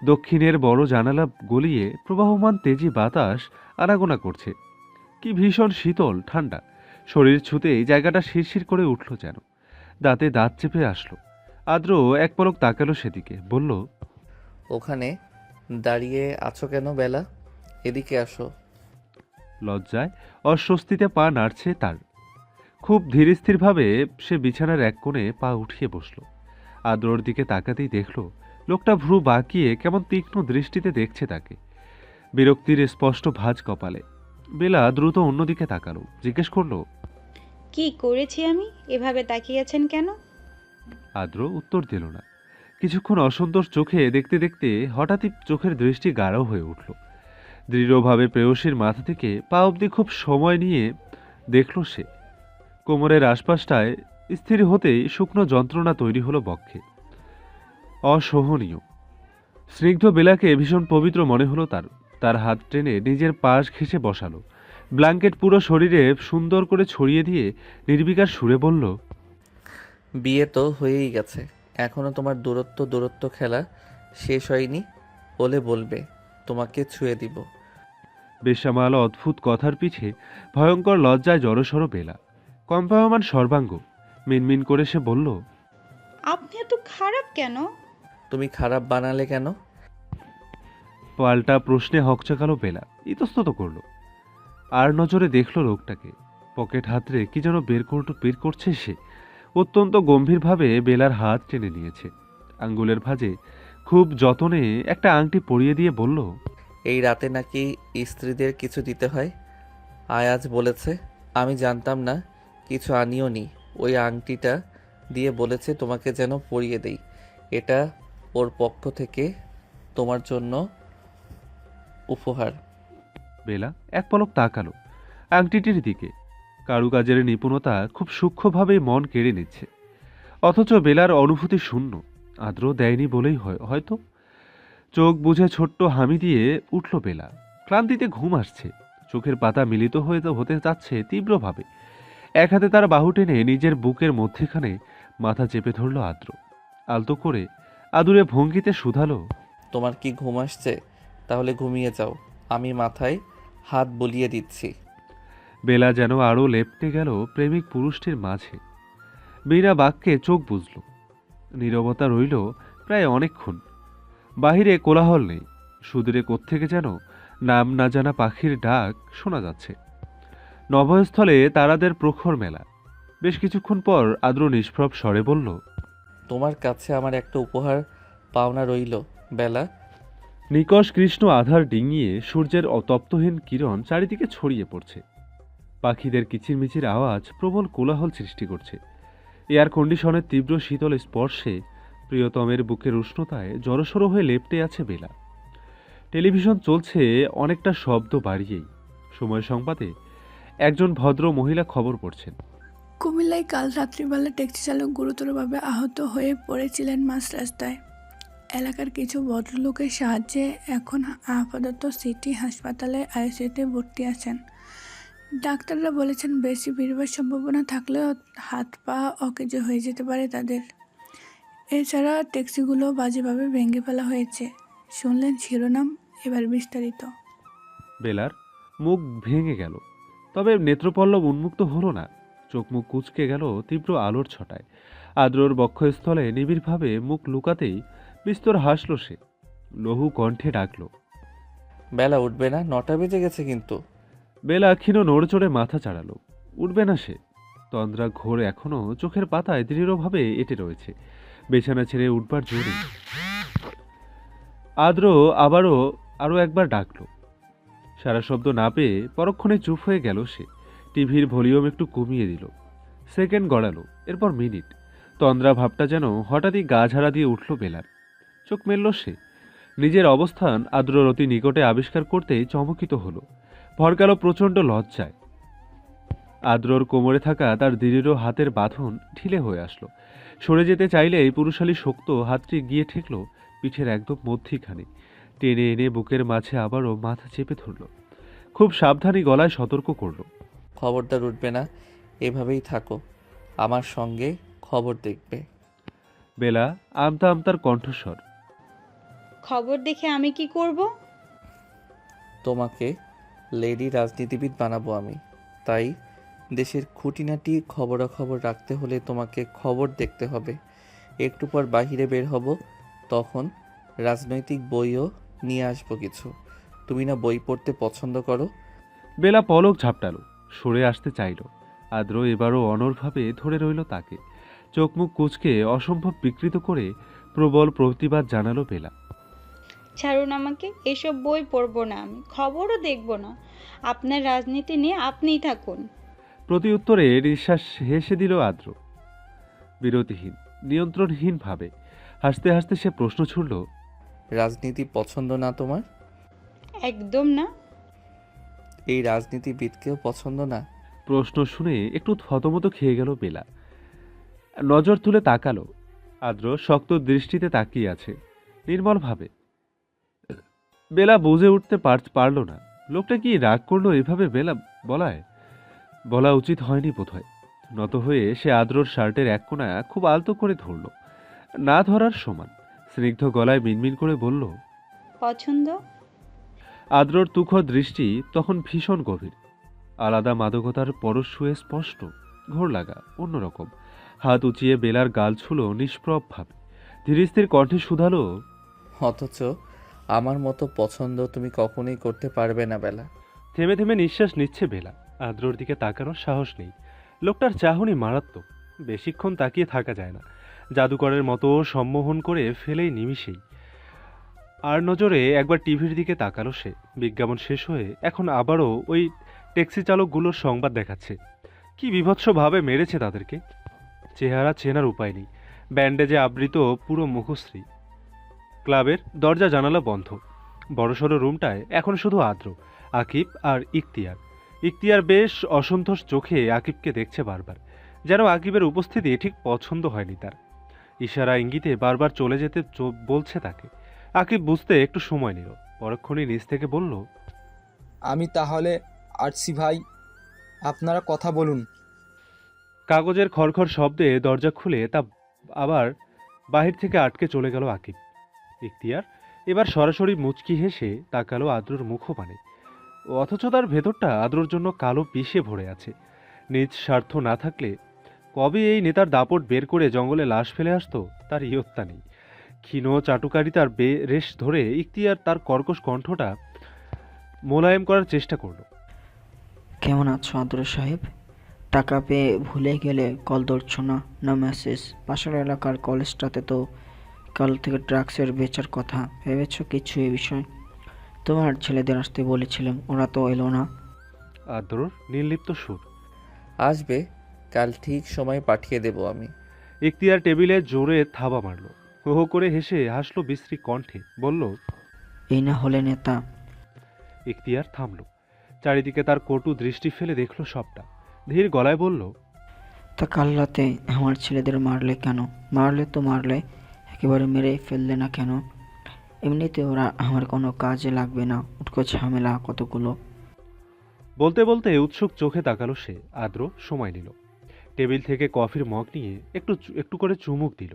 S1: দক্ষিণের বড় জানালা গলিয়ে প্রবাহমান তেজি বাতাস আনাগোনা করছে। কি ভীষণ শীতল ঠান্ডা। শরীর ছুতেই জায়গাটা শিরশির করে উঠল যেন। দাঁতে দাঁত চেপে আসলো। আদ্র এক পলক তাকালো সেদিকে, বলল,
S3: ওখানে দাঁড়িয়ে আছো কেন বেলা? এদিকে আসো।
S1: লজ্জায় অস্বস্তিতে পা নাড়ছে তার। খুব ধীরস্থিরভাবে সে বিছানার এক কোণে পা উঠিয়ে বসল। আদ্রর দিকে তাকাতেই দেখল লোকটা ভ্রু বাঁকিয়ে কেমন তীক্ষ্ণ দৃষ্টিতে দেখছে তাকে, বিরক্তির স্পষ্ট ভাঁজ কপালে। বেলা দ্রুত অন্যদিকে তাকালো, জিজ্ঞেস করলো,
S2: কি করেছি আমি? এভাবে তাকিয়ে আছেন কেন?
S1: আদ্র উত্তর দিল না। কিছুক্ষণ অসন্তোষ চোখে দেখতে দেখতে হঠাৎই চোখের দৃষ্টি গাঢ় হয়ে উঠল। দৃঢ়ভাবে প্রেয়সীর মাথা থেকে পা অবধি খুব সময় নিয়ে দেখল সে। কোমরের আশপাশটায় স্থির হতেই শুকনো যন্ত্রণা তৈরি হলো বক্ষে, অসহনীয়। স্নিগ্ধ বেলাকে ভীষণ পবিত্র মনে হলো তার। তার হাত টেনে নিজের পাশ ঘেঁষে বসালো। ব্ল্যাঙ্কেট পুরো শরীরে সুন্দর করে ছড়িয়ে দিয়ে নির্বিকার সুরে বলল,
S3: বিয়ে তো হয়েই গেছে, এখনো তোমার দূরত্ব খেলা শেষ হয়নি। হলে বলবে, তোমাকে ছুঁয়ে দিব।
S1: বেসামাল অদ্ভুত কথার পিছে ভয়ঙ্কর লজ্জায় জড়সড় বেলা। কম্পায়মান সর্বাঙ্গ। মিনমিন করে সে বলল,
S2: আপনি এত খারাপ কেন?
S3: তুমি খারাপ বানালে কেন?
S1: পাল্টা প্রশ্নে হকচাকালো বেলা, ইতস্তত করল। আর নজরে দেখল লোকটাকে। পকেট হাতড়ে কি যেন বের করছে সে। অত্যন্ত গম্ভীরভাবে বেলার হাত টেনে নিয়েছে। আঙ্গুলের ভাঁজে খুব যতনে একটা আংটি পরিয়ে দিয়ে বলল,
S3: এই রাতে নাকি স্ত্রীদের কিছু দিতে হয়, আয়াজ বলেছে। আমি জানতাম না, কিছু আনিও নি। ওই আংটিটা দিয়ে বলেছে তোমাকে যেন পরিয়ে দেই। এটা ওর পক্ষ থেকে তোমার জন্য উপহার।
S1: বেলা এক পলক তাকালো আংটিটির দিকে। কারুকাজের নিপুণতা খুব সূক্ষ্মভাবেই মন কেড়ে নিচ্ছে, অথচ বেলার অনুভূতি শূন্য। আদ্র দেয়নি বলেই হয়তো। চোখ বুজে ছোট্ট হামি দিয়ে উঠল বেলা। ক্লান্তিতে ঘুম আসছে, চোখের পাতা মিলিত হতে যাচ্ছে তীব্রভাবে। এক হাতে তার বাহু টেনে নিজের বুকের মধ্যেখানে মাথা চেপে ধরল আদ্র। আলতো করে আদুরে ভঙ্গিতে শুধালো,
S3: তোমার কি ঘুম আসছে? তাহলে ঘুমিয়ে যাও, আমি মাথায় হাত বুলিয়ে দিচ্ছি।
S1: বেলা যেন আরও লেপ্টে গেল প্রেমিক পুরুষটির মাঝে। বিনা বাক্যে চোখ বুঝল। নীরবতা রইল প্রায় অনেকক্ষণ। বাহিরে কোলাহল নেই, সুদূরে কোত্থেকে যেন নাম না জানা পাখির ডাক শোনা যাচ্ছে। নভস্থলে তারাদের প্রখর মেলা। বেশ কিছুক্ষণ পর আদ্র নিষ্প্রভ স্বরে বলল,
S3: তোমার কাছে আমার একটা উপহার পাওনা রইল বেলা।
S1: নিকষ কৃষ্ণ আধার ডিঙিয়ে সূর্যের অতপ্তহীন কিরণ চারিদিকে ছড়িয়ে পড়ছে। পাখিদের কিচিরমিচির আওয়াজ প্রবল কোলাহল সৃষ্টি করছে। এয়ার কন্ডিশনের তীব্র শীতল স্পর্শে প্রিয়তমের বুকের উষ্ণতায় জড়সড় হয়ে লেপ্টে আছে বেলা। টেলিভিশন চলছে অনেকটা শব্দ বাড়িয়েই। সময় সংবাদে একজন ভদ্র মহিলা খবর পড়ছেন।
S10: কুমিল্লায় কাল রাত্রিবেলা ট্যাক্সি চালক গুরুতরভাবে আহত হয়ে পড়েছিলেন মাঝ রাস্তায়। এলাকার কিছু ভদ্রলোকের সাহায্যে এখন আপাতত সিটি হাসপাতালে আইসিইউতে ভর্তি আছেন। ডাক্তাররা বলেছেন বেশি ভিড়বার সম্ভাবনা থাকলেও হাত পা অকেজ হয়ে যেতে পারে তাদের। এছাড়া ট্যাক্সিগুলো বাজেভাবে ভেঙে ফেলা হয়েছে। শুনলেন শিরোনাম, এবার বিস্তারিত।
S1: বেলার মুখ ভেঙে গেল, তবে নেত্রপল্লব উন্মুক্ত হলো না। চোখ মুখ কুঁচকে গেল তীব্র আলোর ছটায়। আদ্রর বক্ষস্থলে নিবিড়ভাবে মুখ লুকাতেই বিস্তর হাসল সে। লহু কণ্ঠে ডাকল,
S3: বেলা উঠবে না? 9টা বেজে গেছে কিন্তু।
S1: বেলা ক্ষীণ নড়চড়ে মাথা চাড়ালো। উঠবে না সে। তন্দ্রা ঘোর এখনো চোখের পাতায় দৃঢ়ভাবে এঁটে রয়েছে। বিছানা ছেড়ে উঠবার জোরে আদ্র আরও একবার ডাকল। সারা শব্দ না পেয়ে পরক্ষণে চুপ হয়ে গেল সে। টিভির ভলিউম একটু কমিয়ে দিল। সেকেন্ড গড়ালো, এরপর মিনিট। তন্দ্রা ভাবটা যেন হঠাৎই গা ঝাড়া দিয়ে উঠল বেলার। চোখ মেলল সে। নিজের অবস্থান আদ্রর অতি নিকটে আবিষ্কার করতেই চমকিত হলো। ভরকালো প্রচণ্ড লজ্জায়। আদ্রর কোমরে থাকা তার দৃঢ় হাতের বাঁধন ঢিলে হয়ে আসলো। সরে যেতে চাইলেই পুরুষালী শক্ত হাতটি গিয়ে ঠেকল পিঠের একদম মধ্যিখানে। টেনে এনে বুকের মাঝে আবারও মাথা চেপে ধরল। খুব সাবধানী গলায় সতর্ক করল,
S3: খবরদার উঠবে না, এভাবেই থাকো, আমার সঙ্গে খবর দেখবে।
S1: বেলা আমতা আমতার কণ্ঠস্বর,
S2: খবর দেখে আমি কি করব?
S3: তোমাকে লেডি রাজনীতিবিদ বানাবো আমি। তাই দেশের খুঁটিনাটি খবরাখবর রাখতে হলে তোমাকে খবর দেখতে হবে। একটু পর বাহিরে বের হব, তখন রাজনৈতিক বইও নিয়ে আসবো কিছু। তুমি না বই পড়তে পছন্দ করো?
S1: বেলা পলক ঝাপটালো, সরে আসতে চাইল। আদ্র এবারও অনড়ভাবে ধরে রইল তাকে। চোখ মুখ কুঁচকে অসম্ভব বিকৃত করে প্রবল প্রতিবাদ জানালো বেলা।
S2: ছাড়ুন আমাকে, এসব বই পড়বো না, আমি খবরও দেখব না। আপনার রাজনীতি নিয়ে আপনিই থাকুন।
S1: প্রতি উত্তরে নিঃশ্বাস হেসে দিল আদ্র, বিরতিহীন, নিয়ন্ত্রণহীন ভাবে। হাসতে হাসতে সে প্রশ্ন ছুড়ল,
S3: রাজনীতি পছন্দ না তোমার?
S2: একদম না।
S3: এই রাজনীতিবিদকেও পছন্দ না?
S1: প্রশ্ন শুনে একটু থতমত খেয়ে গেল বেলা। নজর তুলে তাকালো। আদ্র শক্ত দৃষ্টিতে তাকিয়ে আছে নির্মলভাবে। বেলা বুঝে উঠতে পারল না লোকটা কি রাগ করলো এভাবে বেলা বলা উচিত হয়নি বোধহয়। নত হয়ে সে আদ্রর শার্টের এক কোণা খুব আলতো করে ধরল, না ধরার সমান। স্নিগ্ধ গলায় মিনমিন করে বলল,
S2: পছন্দ।
S1: আদ্রর তুখর দৃষ্টি তখন ভীষণ গভীর। আলাদা মাদকতার পরশ ছুঁয়ে স্পষ্ট, ঘোর লাগা, অন্যরকম। হাত উঁচিয়ে বেলার গাল ছুলো নিষ্প্রভ ভাবে। ধীরস্থির কণ্ঠে শুধালো,
S3: অথচ আমার মতো পছন্দ তুমি কখনোই করতে পারবে না বেলা।
S1: থেমে থেমে নিঃশ্বাস নিচ্ছে বেলা। আদ্রর দিকে তাকানোর সাহস নেই। লোকটার চাহনি মারাত্মক, বেশিক্ষণ তাকিয়ে থাকা যায় না। জাদুকরের মতো সম্মোহন করে ফেলেই নিমিষেই। আর নজরে একবার টিভির দিকে তাকালো সে। বিজ্ঞাপন শেষ হয়ে এখন আবারও ওই ট্যাক্সি চালকগুলোর সংবাদ দেখাচ্ছে। কি বীভৎসভাবে মেরেছে তাদেরকে। চেহারা চেনার উপায় নেই, ব্যান্ডেজে আবৃত পুরো মুখশ্রী। ক্লাবের দরজা জানালা বন্ধ। বড়সড় রুমটায় এখন শুধু আদ্র, আকিব আর ইখতিয়ার বেশ অসন্তোষ চোখে আকিবকে দেখছে বারবার, যেন আকিবের উপস্থিতি ঠিক পছন্দ হয়নি তার। ইশারা ইঙ্গিতে বারবার চলে যেতে বলছে তাকে। আকিব বুঝতে একটু সময় নিল, পরক্ষণই নিজ থেকে বলল,
S4: আমি তাহলে আসছি ভাই, আপনারা কথা বলুন।
S1: কাগজের খড়খড় শব্দে দরজা খুলে তা আবার বাহির থেকে আটকে চলে গেল আকিব। ইখতিয়ার এবার সরাসরি মুচকি হেসে তাকালো আদ্রর মুখপানে, অথচ তার ভেতরটা আদ্রর জন্য কালো বিষে ভরে আছে। নিজ স্বার্থ না থাকলে কবে এই নেতার দাপট বের করে জঙ্গলে লাশ ফেলে আসতো তার ইয়ত্তা নেই। ক্ষীণ চাটুকারি তার রেশ ধরে ইখতিয়ার তার কর্কশ কণ্ঠটা মোলায়েম করার চেষ্টা করলো।
S5: কেমন আছো আদ্র সাহেব? টাকা পেয়ে ভুলে গেলে কল ধরছো না, না মেসেজ? পাশের এলাকার কলেজটাতে তো কাল থেকে ড্রাগসের বেচার কথা, ভেবেছো কিছু এ বিষয়? তোমার ছেলেদের আসতে বলেছিলাম, ওরা তো এলো না।
S1: আদ্রর নির্লিপ্ত সুর।
S3: আসবে, কাল ঠিক সময়ে পাঠিয়ে দেব আমি।
S1: ইখতিয়ার টেবিলে জোরে থাবা মারল, হো হো করে হেসে হাসলো বিশ্রী কণ্ঠে, বলল,
S5: এই না হলে নেতা।
S1: ইখতিয়ার থামল, চারিদিকে তার কটু দৃষ্টি ফেলে দেখল সবটা, ধীর গলায় বলল,
S5: তা কাল রাতে আমার ছেলেদের মারলে কেন? মারলে তো মারলে, একেবারে মেরে ফেললে না কেন? এমনিতে ওরা আমার কোনো কাজে লাগবে না, উটকো ঝামেলা কতগুলো।
S1: বলতে বলতে উৎসুক চোখে তাকালো সে। আদ্র সময় নিল, টেবিল থেকে কফির মগ নিয়ে একটু একটু করে চুমুক দিল,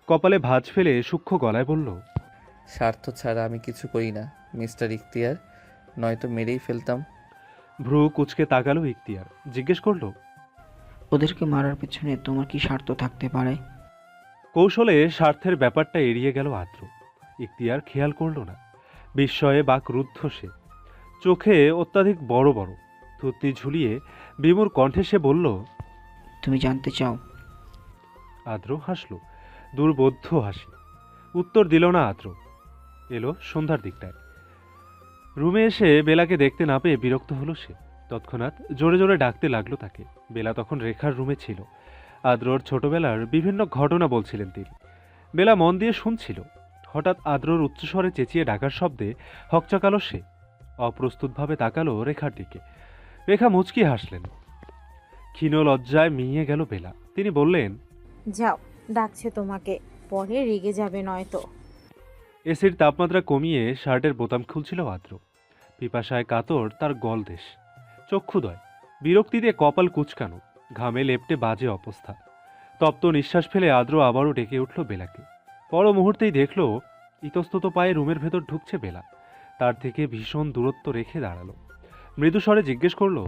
S1: কপালে ভাঁজ ফেলে সূক্ষ্ম গলায় বলল,
S3: স্বার্থ ছাড়া আমি কিছু করি না মিস্টার ইখতিয়ার, নয়তো মেরেই ফেলতাম।
S1: ভ্রু কুচকে তাকালো ইখতিয়ার, জিজ্ঞেস করলো,
S5: ওদেরকে মারার পেছনে তোমার কি স্বার্থ থাকতে পারে?
S1: কৌশলে স্বার্থের ব্যাপারটা এড়িয়ে গেল আদ্র। ইখতিয়ার খেয়াল করল না, বিস্ময়ে বাক রুদ্ধ সে, চোখে অত্যাধিক বড় বড় থুতনি ঝুলিয়ে বিমূর কণ্ঠে সে বলল,
S5: তুমি জানতে চাও?
S1: আদ্র হাসল, দুর্বোধ্য হাসি। উত্তর দিল না আদ্র। এলো সন্ধ্যার দিকটায়। রুমে এসে বেলাকে দেখতে না পেয়ে বিরক্ত হলো সে, তৎক্ষণাৎ জোরে জোরে ডাকতে লাগলো তাকে। বেলা তখন রেখার রুমে ছিল। আদ্রর ছোটবেলার বিভিন্ন ঘটনা বলছিলেন তিনি। বেলা মন দিয়ে শুনছিল। হঠাৎ আদ্রর উচ্চস্বরে চেঁচিয়ে ডাকার শব্দে হকচকালো সে, অপ্রস্তুতভাবে তাকালো রেখার দিকে। রেখা মুচকি হাসলেন। ক্ষীণ লজ্জায় মিইয়ে গেল বেলা। তিনি বললেন,
S9: যাও, ডাকছে তোমাকে, পরে রেগে যাবে নয়তো।
S1: এসির তাপমাত্রা কমিয়ে শার্টের বোতাম খুলছিল আদ্র। পিপাসায় কাতর তার গলদেশ, চক্ষুদয় বিরক্তিতে কপাল কুচকানো, ঘামে লেপ্টে বাজে অবস্থা। তপ্ত নিঃশ্বাস ফেলে আদ্র আবারও ডেকে উঠল বেলাকে। পর মুহূর্তেই দেখল ইতস্তত পায়ে রুমের ভেতর ঢুকছে বেলা। তার থেকে ভীষণ দূরত্ব রেখে দাঁড়ালো। মৃদুস্বরে জিজ্ঞেস করল,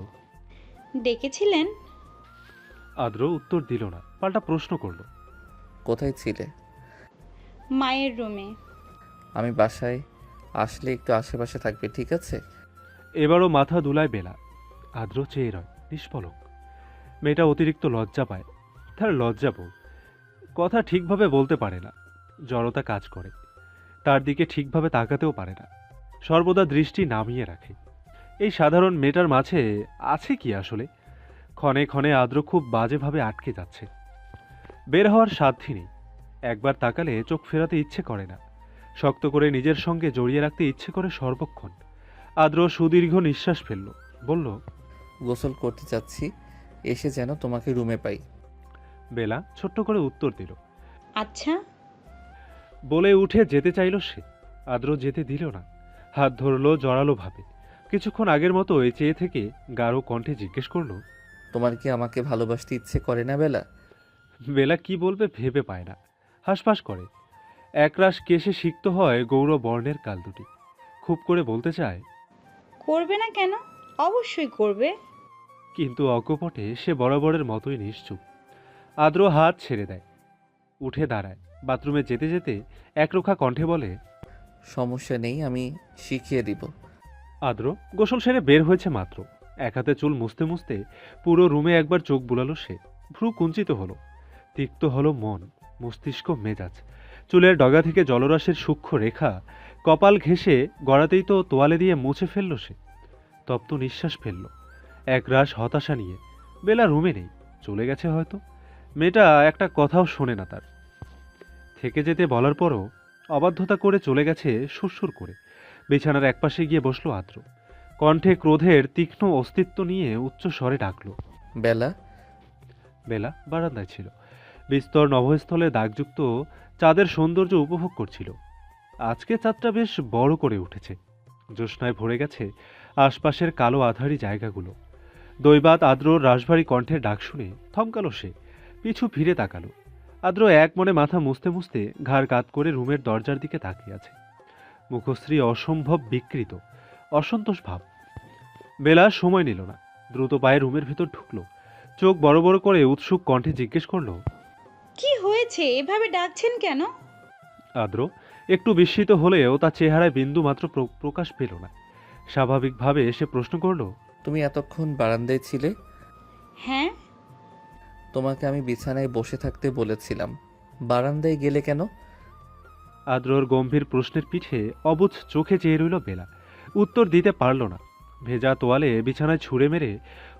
S2: ডেকেছিলেন?
S1: আদ্র উত্তর দিল না, পাল্টা প্রশ্ন করল,
S3: কোথায় ছিলে?
S2: মায়ের রুমে।
S3: আমি বাসায় আসলে একটু আশেপাশে থাকবে, ঠিক আছে?
S1: এবারও মাথা দুলায় বেলা। আদ্র চেয়ে রয় নিষ্পলক। মেয়েটা অতিরিক্ত লজ্জা পায়। তার লজ্জাবোধ, কথা ঠিকভাবে বলতে পারে না, জড়তা কাজ করে, তার দিকে ঠিকভাবে তাকাতেও পারে না, সর্বদা দৃষ্টি নামিয়ে রাখে। এই সাধারণ মেয়েটার মাঝে আছে কি আসলে? ক্ষণে ক্ষণে আদ্র খুব বাজেভাবে আটকে যাচ্ছে, বের হওয়ার সাধ্যি নেই। একবার তাকালে চোখ ফেরাতে ইচ্ছে করে না, শক্ত করে নিজের সঙ্গে জড়িয়ে রাখতে ইচ্ছে করে সর্বক্ষণ। আদ্র সুদীর্ঘ নিঃশ্বাস ফেলল, বলল,
S3: গোসল করতে চাচ্ছি, এসে যেন তোমাকে রুমে পাই।
S1: বেলা ছোট্ট করে উত্তর দিল।
S2: আচ্ছা।
S1: বলে উঠে যেতে চাইল সে। আদ্র যেতে দিল না, হাত ধরল জড়ালো ভাবে। কিছুক্ষণ আগের মতো চেয়ে থেকে গাঢ় কণ্ঠে জিজ্ঞেস করল,
S3: তোমার কি আমাকে ভালোবাসতে ইচ্ছে করে না বেলা?
S1: বেলা কি বলবে ভেবে পায় না, হাসফাস করে। একরাশ কেশে সিক্ত হয় গৌর বর্ণের কাল দুটি। খুব করে বলতে চায়,
S2: করবে না কেন? অবশ্যই করবে।
S1: কিন্তু অকপটে সে বরাবরের মতোই নিশ্চুপ। আদ্র হাত ছেড়ে দেয়, উঠে দাঁড়ায়, বাথরুমে যেতে যেতে একরোখা কণ্ঠে বলে,
S3: সমস্যা নেই, আমি শিখিয়ে দিব।
S1: আদ্র গোসল সেরে বের হয়েছে মাত্র। এক হাতে চুল মুছতে মুছতে পুরো রুমে একবার চোখ বুলালো সে। ভ্রু কুঞ্চিত হলো, তিক্ত হলো মন, মস্তিষ্ক মেজাজ। চুলের ডগা থেকে জলরাশির সূক্ষ্ম রেখা কপাল ঘেঁষে গড়াতেই তো তোয়ালে দিয়ে মুছে ফেলল সে। তপ্ত নিঃশ্বাস ফেলল এক রাশ হতাশা নিয়ে। বেলা রুমে নেই, চলে গেছে হয়তো। মেয়েটা একটা কথাও শোনে না তার। থেকে যেতে বলার পরও অবাধ্যতা করে চলে গেছে সুরসুর করে। বিছানার একপাশে গিয়ে বসলো আদ্র, কণ্ঠে ক্রোধের তীক্ষ্ণ অস্তিত্ব নিয়ে উচ্চ স্বরে ডাকল,
S3: বেলা।
S1: বেলা বারান্দায় ছিল, বিস্তর নভস্থলে দাগযুক্ত চাঁদের সৌন্দর্য উপভোগ করছিল। আজকে চাঁদটা বেশ বড় করে উঠেছে, জ্যোৎস্নায় ভরে গেছে আশপাশের কালো আধারি জায়গাগুলো। দৈবাত আদ্রর রাশভারী কণ্ঠের ডাক শুনে থমকালো সে, পিছু ফিরে তাকালো। আদ্র এক মনে মাথা মুছতে মুছতে ঘাড় কাত করে রুমের দরজার দিকে তাকিয়ে আছে, মুখশ্রী অসম্ভব বিকৃত, অসন্তোষ ভাব। বেলা সময় নিল না, দ্রুত পায়ে রুমের ভেতর ঢুকলো। চোখ বড় বড় করে উৎসুক কণ্ঠে জিজ্ঞেস করলো,
S2: কি হয়েছে, এভাবে ডাকছেন কেন?
S1: আদ্র একটু বিস্মিত হলেও তার চেহারায় বিন্দু মাত্র প্রকাশ পেল না। স্বাভাবিকভাবে সে প্রশ্ন করলো,
S3: তুমি এতক্ষণ বারান্দায় ছিলে?
S2: হ্যাঁ,
S3: তোমাকে আমি বিছানায় বসে থাকতে বলেছিলাম, বারান্দায় গেলে কেন?
S1: আদ্রর গম্ভীর প্রশ্নের পিঠে অবুঝ চোখে চেয়ে রইল বেলা। উত্তর দিতে পারল না। ভেজা তোয়ালে বিছানায় ছুঁড়ে মেরে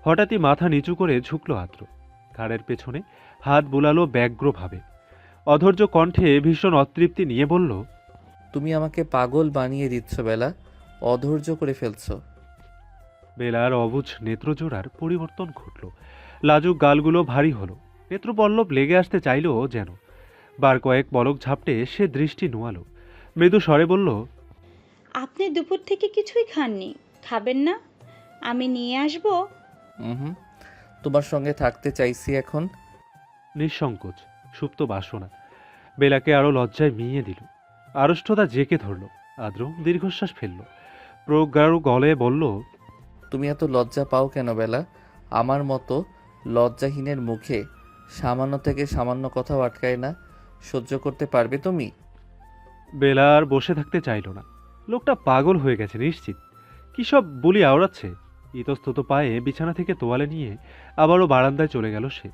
S1: হঠাৎই মাথা নিচু করে ঝুঁকল আদ্র। ঘাড়ের পেছনে হাত বুলালো ব্যগ্রভাবে। অধৈর্য কণ্ঠে ভীষণ অতৃপ্তি নিয়ে বলল,
S3: তুমি আমাকে পাগল বানিয়ে দিচ্ছ বেলা, অধৈর্য করে ফেলছো।
S1: বেলার অবুঝ নেত্রজোড়ার পরিবর্তন ঘটল। লাজুক গালগুলো ভারী হলো, নেত্রপল্লব লেগে আসতে চাইল যেন। বার কয়েক পলক ঝাপটে সে দৃষ্টি নোয়ালো, মৃদু স্বরে বলল,
S2: আপনি দুপুর থেকে কিছুই খাননি, খাবেন না? আমি নিয়ে আসবো।
S3: হুম, তোমার সঙ্গে থাকতে চাইছি এখন।
S1: নিঃসংকোচ সুপ্ত বাসনা বেলাকে আরো লজ্জায় মিইয়ে দিল। আড়ষ্টতা জেকে ধরল। আদ্র দীর্ঘশ্বাস ফেলল, প্রগাঢ় গলে বলল,
S3: তুমি এত লজ্জা পাও কেন বেলা? আমার মতো লজ্জাহীনের মুখে সামান্য থেকে সামান্য কথাও আটকায় না, সহ্য করতে পারবে তুমি?
S1: বেলা আর বসে থাকতে চাইল না। লোকটা পাগল হয়ে গেছে নিশ্চিত। কি সব বলি আওড়াচ্ছে। ইতস্তত পায়ে বিছানা থেকে তোয়ালে নিয়ে আবারও বারান্দায় চলে গেল সে।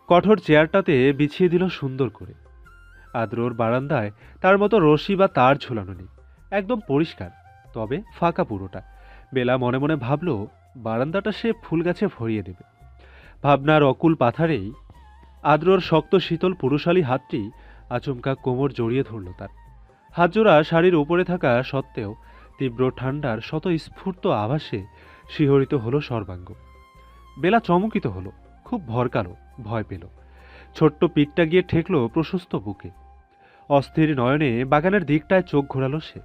S1: কঠোর চেয়ারটাতে বিছিয়ে দিল সুন্দর করে। আদ্রর বারান্দায় তার মতো রশি বা তার ঝুলানো নেই, একদম পরিষ্কার, তবে ফাঁকা পুরোটা। বেলা মনে মনে ভাবল বারান্দাটা সে ফুল গাছে ভরিয়ে দেবে। ভাবনার অকুল পাথারেই আদ্রর শক্ত শীতল পুরুষালী হাতটি আচমকা কোমর জড়িয়ে ধরল তার। হাতজোড়া শাড়ির উপরে থাকা সত্ত্বেও তীব্র ঠান্ডার স্বতঃস্ফূর্ত আভাসে শিহরিত হলো সর্বাঙ্গ। বেলা চমকিত হলো, খুব ভরকালো, ভয় পেল। ছোট্ট পিঠটা গিয়ে ঠেকল প্রশস্ত বুকে। অস্থির নয়নে বাগানের দিকটায় চোখ ঘোরালো সে।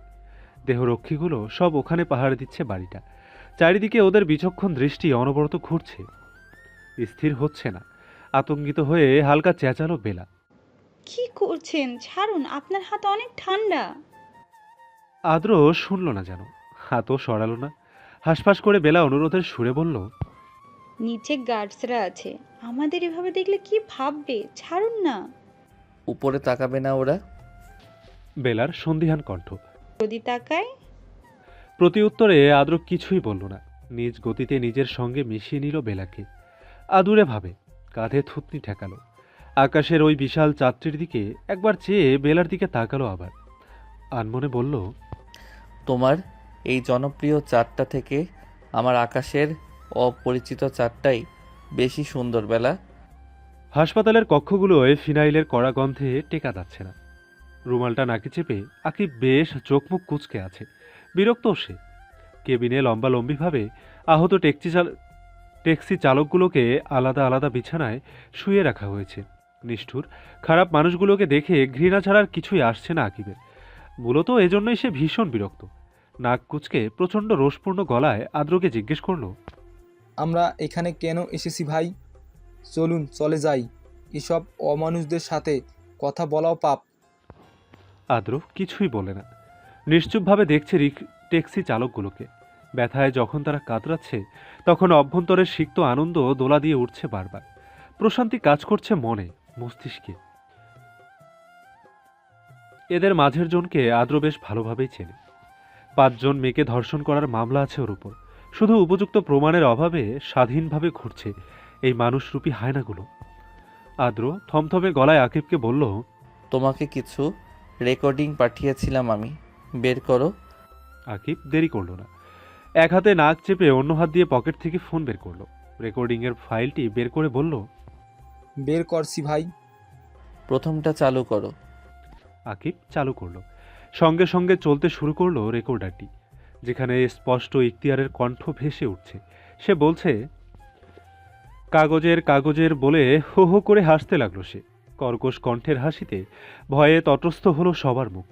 S1: দেহরক্ষীগুলো সব ওখানে পাহাড় দিচ্ছে বাড়িটা। চারিদিকে ওদের বিচক্ষণ দৃষ্টি অনবরত ঘুরছে, স্থির হচ্ছে না। আতঙ্কিত হয়ে হালকা চেঁচালো বেলা,
S2: কি করছেন, ছাড়ুন, আপনার হাত অনেক ঠান্ডা।
S1: আদ্র শুনল না যেন, হাতও সরালো না। হাসফাস করে বেলা অনুরোধের সুরে বলল,
S2: নিচে গার্ডসরা আছে, আমাদের এভাবে দেখলে কি ভাববে, ছাড়ুন না।
S3: উপরে তাকাবে না ওরা?
S1: বেলার সন্দিহান কণ্ঠ।
S2: যদি তাকায়?
S1: প্রতি উত্তরে আদ্র কিছুই বলল না। নিজ গতিতে নিজের সঙ্গে মিশিয়ে নিল বেলাকে। আদুরে ভাবে কাঁধে থুতনি ঠেকালো। আকাশের ওই বিশাল চাঁদটির দিকে একবার চেয়ে বেলার দিকে তাকালো আবার। আনমনে বলল,
S3: তোমার এই জনপ্রিয় চাঁদটা থেকে আমার আকাশের অপরিচিত চাঁদটাই বেশি সুন্দর বেলা।
S1: হাসপাতালের কক্ষগুলোয় ফিনাইলের কড়া গন্ধে টেকা যাচ্ছে না। রুমালটা নাকে চেপে আকিব বেশ চোখমুখ কুঁচকে আছে, বিরক্ত সে। কেবিনে লম্বালম্বিভাবে আহত ট্যাক্সি চালকগুলোকে আলাদা আলাদা বিছানায় শুয়ে রাখা হয়েছে। নিষ্ঠুর খারাপ মানুষগুলোকে দেখে ঘৃণা ছাড়ার কিছুই আসছে না আকিবের। মূলত এজন্যই সে ভীষণ বিরক্ত। নাক কুঁচকে প্রচণ্ড রোষপূর্ণ গলায় আদ্রকে জিজ্ঞেস করলো,
S4: আমরা এখানে কেন এসেছি ভাই? চলুন চলে যাই, এসব অমানুষদের সাথে কথা বলাও পাপ।
S1: আদ্র কিছুই বলে না, নিশ্চুপভাবে দেখছে ট্যাক্সি চালকগুলোকে। ব্যথায় যখন তারা কাতরাচ্ছে তখন অভ্যন্তরের সিক্ত আনন্দ দোলা দিয়ে উঠছে বারবার। প্রশান্তি কাজ করছে মনে, মস্তিষ্কে। এদের মাঝের জনকে আদ্র বেশ ভালোভাবেই চেনে। 5 জন মেয়েকে ধর্ষণ করার মামলা আছে ওর উপর। শুধু উপযুক্ত প্রমাণের অভাবে স্বাধীনভাবে ঘুরছে এই মানুষরূপী হায়নাগুলো। আদ্র থমথমে গলায় আকিবকে বলল,
S3: তোমাকে কিছু রেকর্ডিং পাঠিয়েছিলাম আমি, বের করো।
S1: আকিব দেরি করল না। এক হাতে নাক চেপে অন্য হাত দিয়ে পকেট থেকে ফোন বের করলো। রেকর্ডিংয়ের ফাইলটি বের করে বলল,
S4: বের করছি ভাই।
S3: প্রথমটা চালু করো।
S1: আকিব চালু করলো। সঙ্গে সঙ্গে চলতে শুরু করলো রেকর্ডারটি, যেখানে স্পষ্ট ইখতিয়ারের কণ্ঠ ভেসে উঠছে। সে বলছে, কাগজের কাগজের বলে হো হো করে হাসতে লাগলো সে। কর্কশ কণ্ঠের হাসিতে ভয়ে তটস্থ হলো সবার মুখ।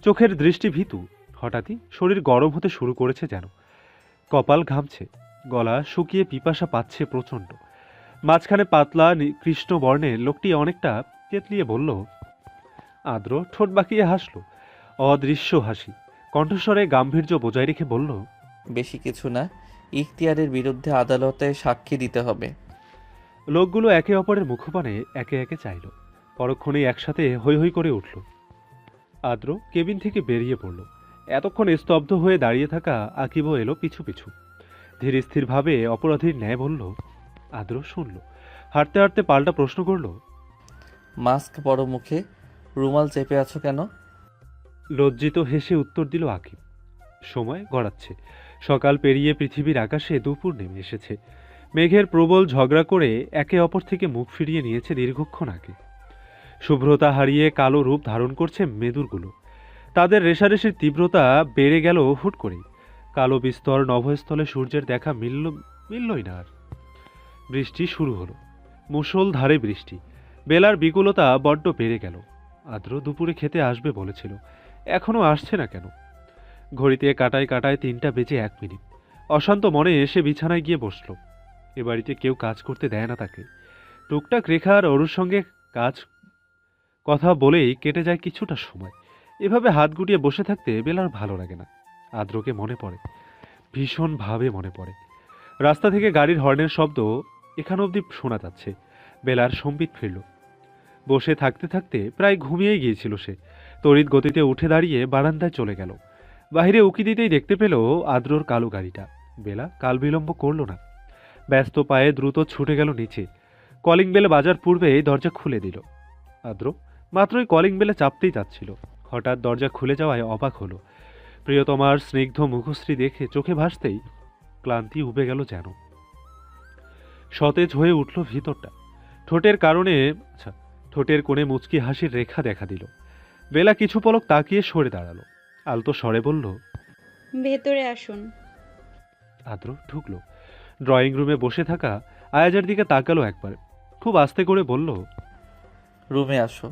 S1: চোখের দৃষ্টি ভীতু। হঠাৎই শরীর গরম হতে শুরু করেছে যেন। কপাল ঘামছে, গলা শুকিয়ে পিপাসা পাচ্ছে প্রচণ্ড। মাঝখানে পাতলা কৃষ্ণ বর্ণের লোকটি অনেকটা তেতলিয়ে বলল। আদ্র ঠোঁট বাঁকিয়ে হাসল, অদৃশ্য হাসি। কণ্ঠস্বরে গাম্ভীর্য বজায় রেখে বলল,
S3: বেশি কিছু না, ইখতিয়ারের বিরুদ্ধে আদালতে সাক্ষী দিতে হবে।
S1: লোকগুলো একে অপরের মুখপানে একে একে চাইল। পরক্ষণেই একসাথে হৈ হৈ করে উঠল। আদ্র কেবিন থেকে বেরিয়ে পড়ল। এতক্ষণ স্তব্ধ হয়ে দাঁড়িয়ে থাকা আকিবও এলো পিছু পিছু। ধীর স্থিরভাবে অপরাধীর ন্যায় বলল। আদ্র শুনল। হাঁটতে হাঁটতে পাল্টা প্রশ্ন করল,
S3: মাস্ক পরো মুখে, রুমাল চেপে আছো কেন?
S1: লজ্জিত হেসে উত্তর দিল আকিব। সময় গড়াচ্ছে। সকাল পেরিয়ে পৃথিবীর আকাশে দুপুর নেমে এসেছে। মেঘের প্রবল ঝগড়া করে একে অপর থেকে মুখ ফিরিয়ে নিয়েছে দীর্ঘক্ষণ আগে। শুভ্রতা হারিয়ে কালো রূপ ধারণ করছে মেদুরগুলো। তাদের রেশারেশির তীব্রতা বেড়ে গেল হুট করেই। কালো বিস্তর নভস্থলে সূর্যের দেখা মিললই না আর। বৃষ্টি শুরু হলো, মুষলধারে বৃষ্টি। বেলার বিকুলতা বড্ড বেড়ে গেল। আদ্র দুপুরে খেতে আসবে বলেছিল, এখনো আসছে না কেন? ঘড়িতে কাটায় কাটায় 3:01। অশান্ত মনে এসে বিছানায় গিয়ে বসল। এ বাড়িতে কেউ কাজ করতে দেয় না তাকে। টুকটাক রেখা আর ওর সঙ্গে কথা বলেই কেটে যায় কিছুটা সময়। এভাবে হাত গুটিয়ে বসে থাকতে বেলার ভালো লাগে না। আদ্রকে মনে পড়ে, ভীষণভাবে মনে পড়ে। রাস্তা থেকে গাড়ির হর্নের শব্দ এখান অবধি শোনা যাচ্ছে। বেলার সম্বিত ফিরল। বসে থাকতে থাকতে প্রায় ঘুমিয়ে গিয়েছিল সে। তড়িৎ গতিতে উঠে দাঁড়িয়ে বারান্দায় চলে গেল। বাহিরে উকি দিতেই দেখতে পেল আদ্রর কালো গাড়িটা। বেলা কাল বিলম্ব করল না, ব্যস্ত পায়ে দ্রুত ছুটে গেল নিচে। কলিং বেল বাজার পূর্বেই দরজা খুলে দিল। আদ্র মাত্রই কলিং বেলে চাপতেই যাচ্ছিল, হঠাৎ দরজা খুলে যাওয়ায় অবাক হলো। প্রিয়তমার স্নিগ্ধ মুখশ্রী দেখে চোখে ভাসতেই ক্লান্তি উবে গেল যেন। সতেজ হয়ে উঠল ভিতরটা। ঠোঁটের কোণে মুচকি হাসির রেখা দেখা দিল। বেলা কিছু পলক তাকিয়ে সরে দাঁড়ালো। আলতো স্বরে বলল,
S2: ভেতরে আসুন।
S1: আদ্র ঢুকলো। ড্রয়িং রুমে বসে থাকা আয়াজের দিকে তাকালো একবার, খুব আস্তে করে বলল,
S3: রুমে আসো।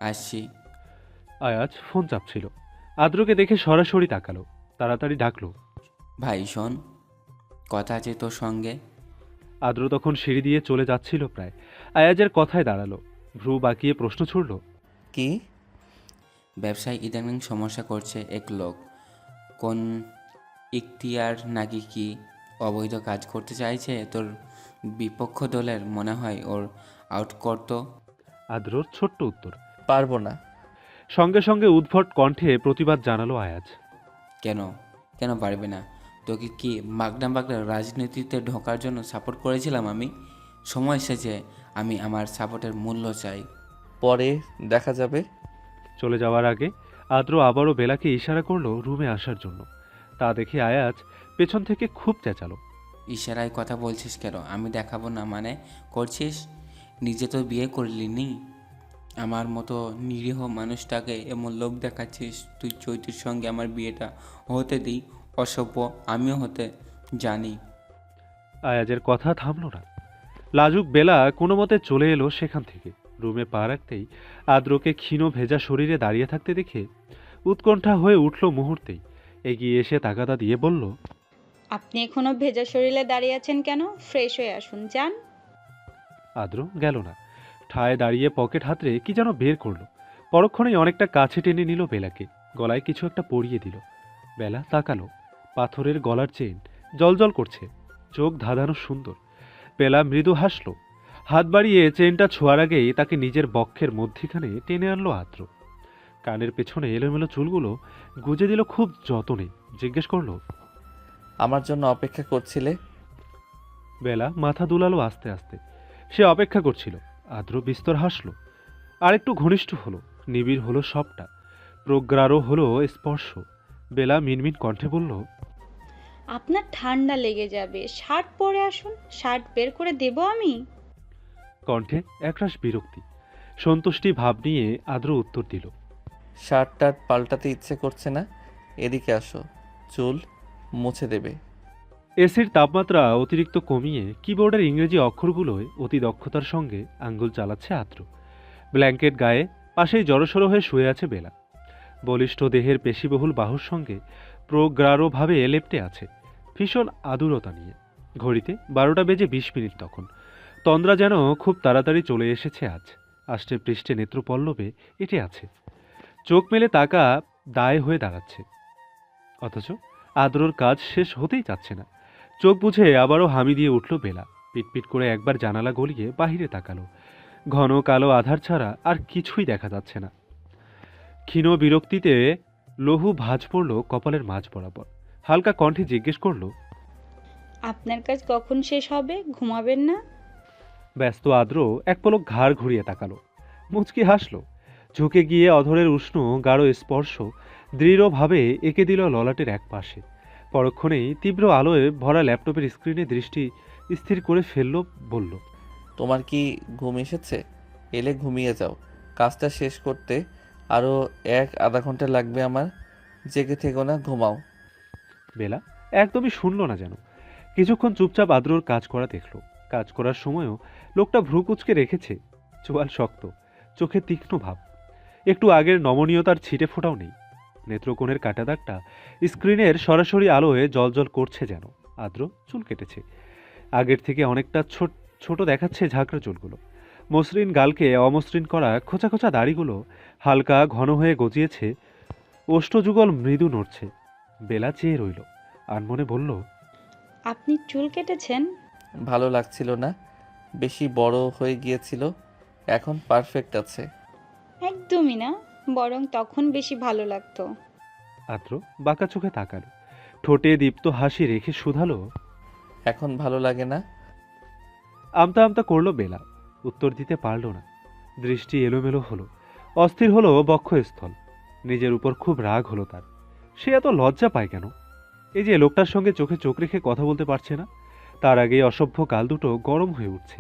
S11: আসছি।
S1: আয়াজ ফোন চাপছিল। আদ্রকে দেখে সরাসরি তাকালো, তাড়াতাড়ি ডাকলো,
S11: ভাই শোন, কথা আছে তোর সঙ্গে।
S1: আদ্র তখন সিঁড়ি দিয়ে চলে যাচ্ছিল প্রায়। আয়াজের কথায় দাঁড়ালো, ভ্রু বাঁকিয়ে প্রশ্ন ছুড়ল,
S3: কি?
S11: ব্যবসায় ইদানিং সমস্যা করছে এক লোক। কোন ইখতিয়ার নাকি কি অবৈধ কাজ করতে চাইছে তোর বিপক্ষ দলের, মনে হয় ওর আউট করতো।
S1: আদ্রর ছোট্ট উত্তর,
S3: পারবো না।
S1: সঙ্গে সঙ্গে উদ্ভট কণ্ঠে প্রতিবাদ জানালো আয়াজ।
S11: কেন কেন পারবে না? তোকে কি বাগডা রাজনীতিতে ঢোকার জন্য সাপোর্ট করেছিলাম আমি? সময় এসেছে, আমি আমার সাপোর্টের মূল্য চাই।
S3: পরে দেখা যাবে।
S1: চলে যাওয়ার আগে আদ্র আবারও বেলাকে ইশারা করলো রুমে আসার জন্য। তা দেখে আয়াজ পেছন থেকে খুব চেঁচালো,
S11: ইশারায় কথা বলছিস কেন? আমি দেখাবো না মানে করছিস? নিজে তো বিয়ে করলি নি, আমার মতো নিরীহ মানুষটাকে এমন লোক দেখাচ্ছিস। তুই চৈতির সঙ্গে আমার বিয়েটা হতে দিই, অসভ্য আমিও হতে জানি।
S1: আয়াজের কথা থামল না। লাজুক বেলা কোনো মতে চলে এলো সেখান থেকে। রুমে পা রাখতেই আদ্রকে ক্ষীণ ভেজা শরীরে দাঁড়িয়ে থাকতে দেখে উৎকণ্ঠা হয়ে উঠল মুহূর্তেই। এগিয়ে এসে তাগাদা দিয়ে বলল,
S2: আপনি এখনো ভেজা শরীরে দাঁড়িয়ে আছেন কেন? ফ্রেশ হয়ে আসুন, যান।
S1: আদ্র গেল না। ঠায় দাঁড়িয়ে পকেট হাতড়ে কি যেন বের করলো। পরক্ষণেই অনেকটা কাছে টেনে নিল বেলাকে, গলায় কিছু একটা পরিয়ে দিল। বেলা তাকালো, পাথরের গলার চেন জলজল করছে, চোখ ধাঁধানো সুন্দর। বেলা মৃদু হাসল। হাত বাড়িয়ে চেনটা ছোঁয়ার আগেই তাকে নিজের বক্ষের মধ্যিখানে টেনে আনলো আদ্র। কানের পেছনে এলোমেলো চুলগুলো গুজে দিল খুব যতনে। জিজ্ঞেস করলো,
S3: আমার জন্য অপেক্ষা করছিলে?
S1: বেলা মাথা দুলালো আস্তে আস্তে। সে অপেক্ষা করছিল। আদ্র বিস্তর হাসল। আরেকটু ঘনিষ্ঠ হলো, নিবিড় হলো সবটা, প্রগ্রারও হলো স্পর্শ। বেলা মিনমিন কণ্ঠে বলল,
S2: আপনার ঠান্ডা লেগে যাবে, শার্ট পরে আসুন, শার্ট বের করে দেব আমি।
S1: কণ্ঠে একরাশ বিরক্তি। সন্তুষ্টি ভাব নিয়ে আদ্র উত্তর দিল,
S3: শার্ট টার্ট পাল্টাতে ইচ্ছে করছে না, এদিকে আসো, চুল মুছে দেবে।
S1: এসির তাপমাত্রা অতিরিক্ত কমিয়ে কিবোর্ডের ইংরেজি অক্ষরগুলোয় অতি দক্ষতার সঙ্গে আঙ্গুল চালাচ্ছে আদ্র। ব্ল্যাঙ্কেট গায়ে পাশেই জড়সড় হয়ে শুয়ে আছে বেলা। বলিষ্ঠ দেহের পেশিবহুল বাহুর সঙ্গে প্রগাঢ়ভাবে লেপ্টে আছে, ভীষণ আদুরতা নিয়ে। ঘড়িতে 12টা বেজে 20 মিনিট তখন। তন্দ্রা যেন খুব তাড়াতাড়ি চলে এসেছে আজ। আষ্টে পৃষ্ঠে নেত্রপল্লবে এটে আছে, চোখ মেলে তাকা দায় হয়ে দাঁড়াচ্ছে। অথচ আদ্রর কাজ শেষ হতেই চাচ্ছে না। চোখ বুঝে আবারও হামি দিয়ে উঠল বেলা। পিটপিট করে একবার জানালা গলিয়ে বাহিরে তাকালো। ঘন কালো আধার ছাড়া আর কিছুই দেখা যাচ্ছে না। ক্ষীণ বিরক্তিতে লহু ভাঁজ পড়ল কপালের মাঝ বরাবর। হালকা কণ্ঠে জিজ্ঞেস করল,
S2: আপনার কাজ কখন শেষ হবে? ঘুমাবেন না?
S1: ব্যস্ত আদ্র এক পলক ঘাড় ঘুরিয়ে তাকালো, মুচকি হাসল। ঝুঁকে গিয়ে অধরের উষ্ণ গাঢ় স্পর্শ দৃঢ়ভাবে এঁকে দিল ললাটের এক পাশে। পরক্ষণেই তীব্র আলোয় ভরা ল্যাপটপের স্ক্রিনে দৃষ্টি স্থির করে ফেলল, বলল,
S3: তোমার কি ঘুম এসেছে? এলে ঘুমিয়ে যাও। কাজটা শেষ করতে আরও আধা ঘন্টা লাগবে আমার। জেগে থেকো না, ঘুমাও।
S1: বেলা একদমই শুনল না যেন। কিছুক্ষণ চুপচাপ আদ্রর কাজ করা দেখল। কাজ করার সময়ও লোকটা ভ্রু কুঁচকে রেখেছে, চোয়াল শক্ত, চোখে তীক্ষ্ণ ভাব। একটু আগের নমনীয়তার ছিটে ফোটাও নেই। নেত্রকোণের কাটা দাগটা স্ক্রিনের সরাসরি আলোয় জলজল করছে যেন। আদ্র চুল কেটেছে, আগের থেকে অনেকটা ছোট দেখাচ্ছে ঝাঁকড়া চুলগুলো। মসৃণ গালকে অমসৃণ করা খোঁচা খোঁচা দাড়িগুলো হালকা ঘন হয়ে গজিয়েছে, ওষ্ঠযুগল মৃদু নড়ছে। বেলা চেয়ে রইল, আনমনে বলল,
S2: আপনি চুল কেটেছেন?
S3: ভালো লাগছিল না, বেশি বড় হয়ে গিয়েছিল। এখন পারফেক্ট আছে।
S2: একদমই না, বরং তখন বেশি ভালো লাগতো।
S1: আদ্র বাঁকা চোখে তাকালো, ঠোঁটে দীপ্ত হাসি রেখে শুধালো,
S3: এখন ভালো লাগে না?
S1: আমতা আমতা করল বেলা। উত্তর দিতে পারল না। দৃষ্টি এলোমেলো হলো, অস্থির হলো বক্ষস্থল। নিজের উপর খুব রাগ হলো তার। সে এত লজ্জা পায় কেন? এই যে লোকটার সঙ্গে চোখে চোখ রেখে কথা বলতে পারছে না, তার আগে অসভ্য গাল দুটো গরম হয়ে উঠছে,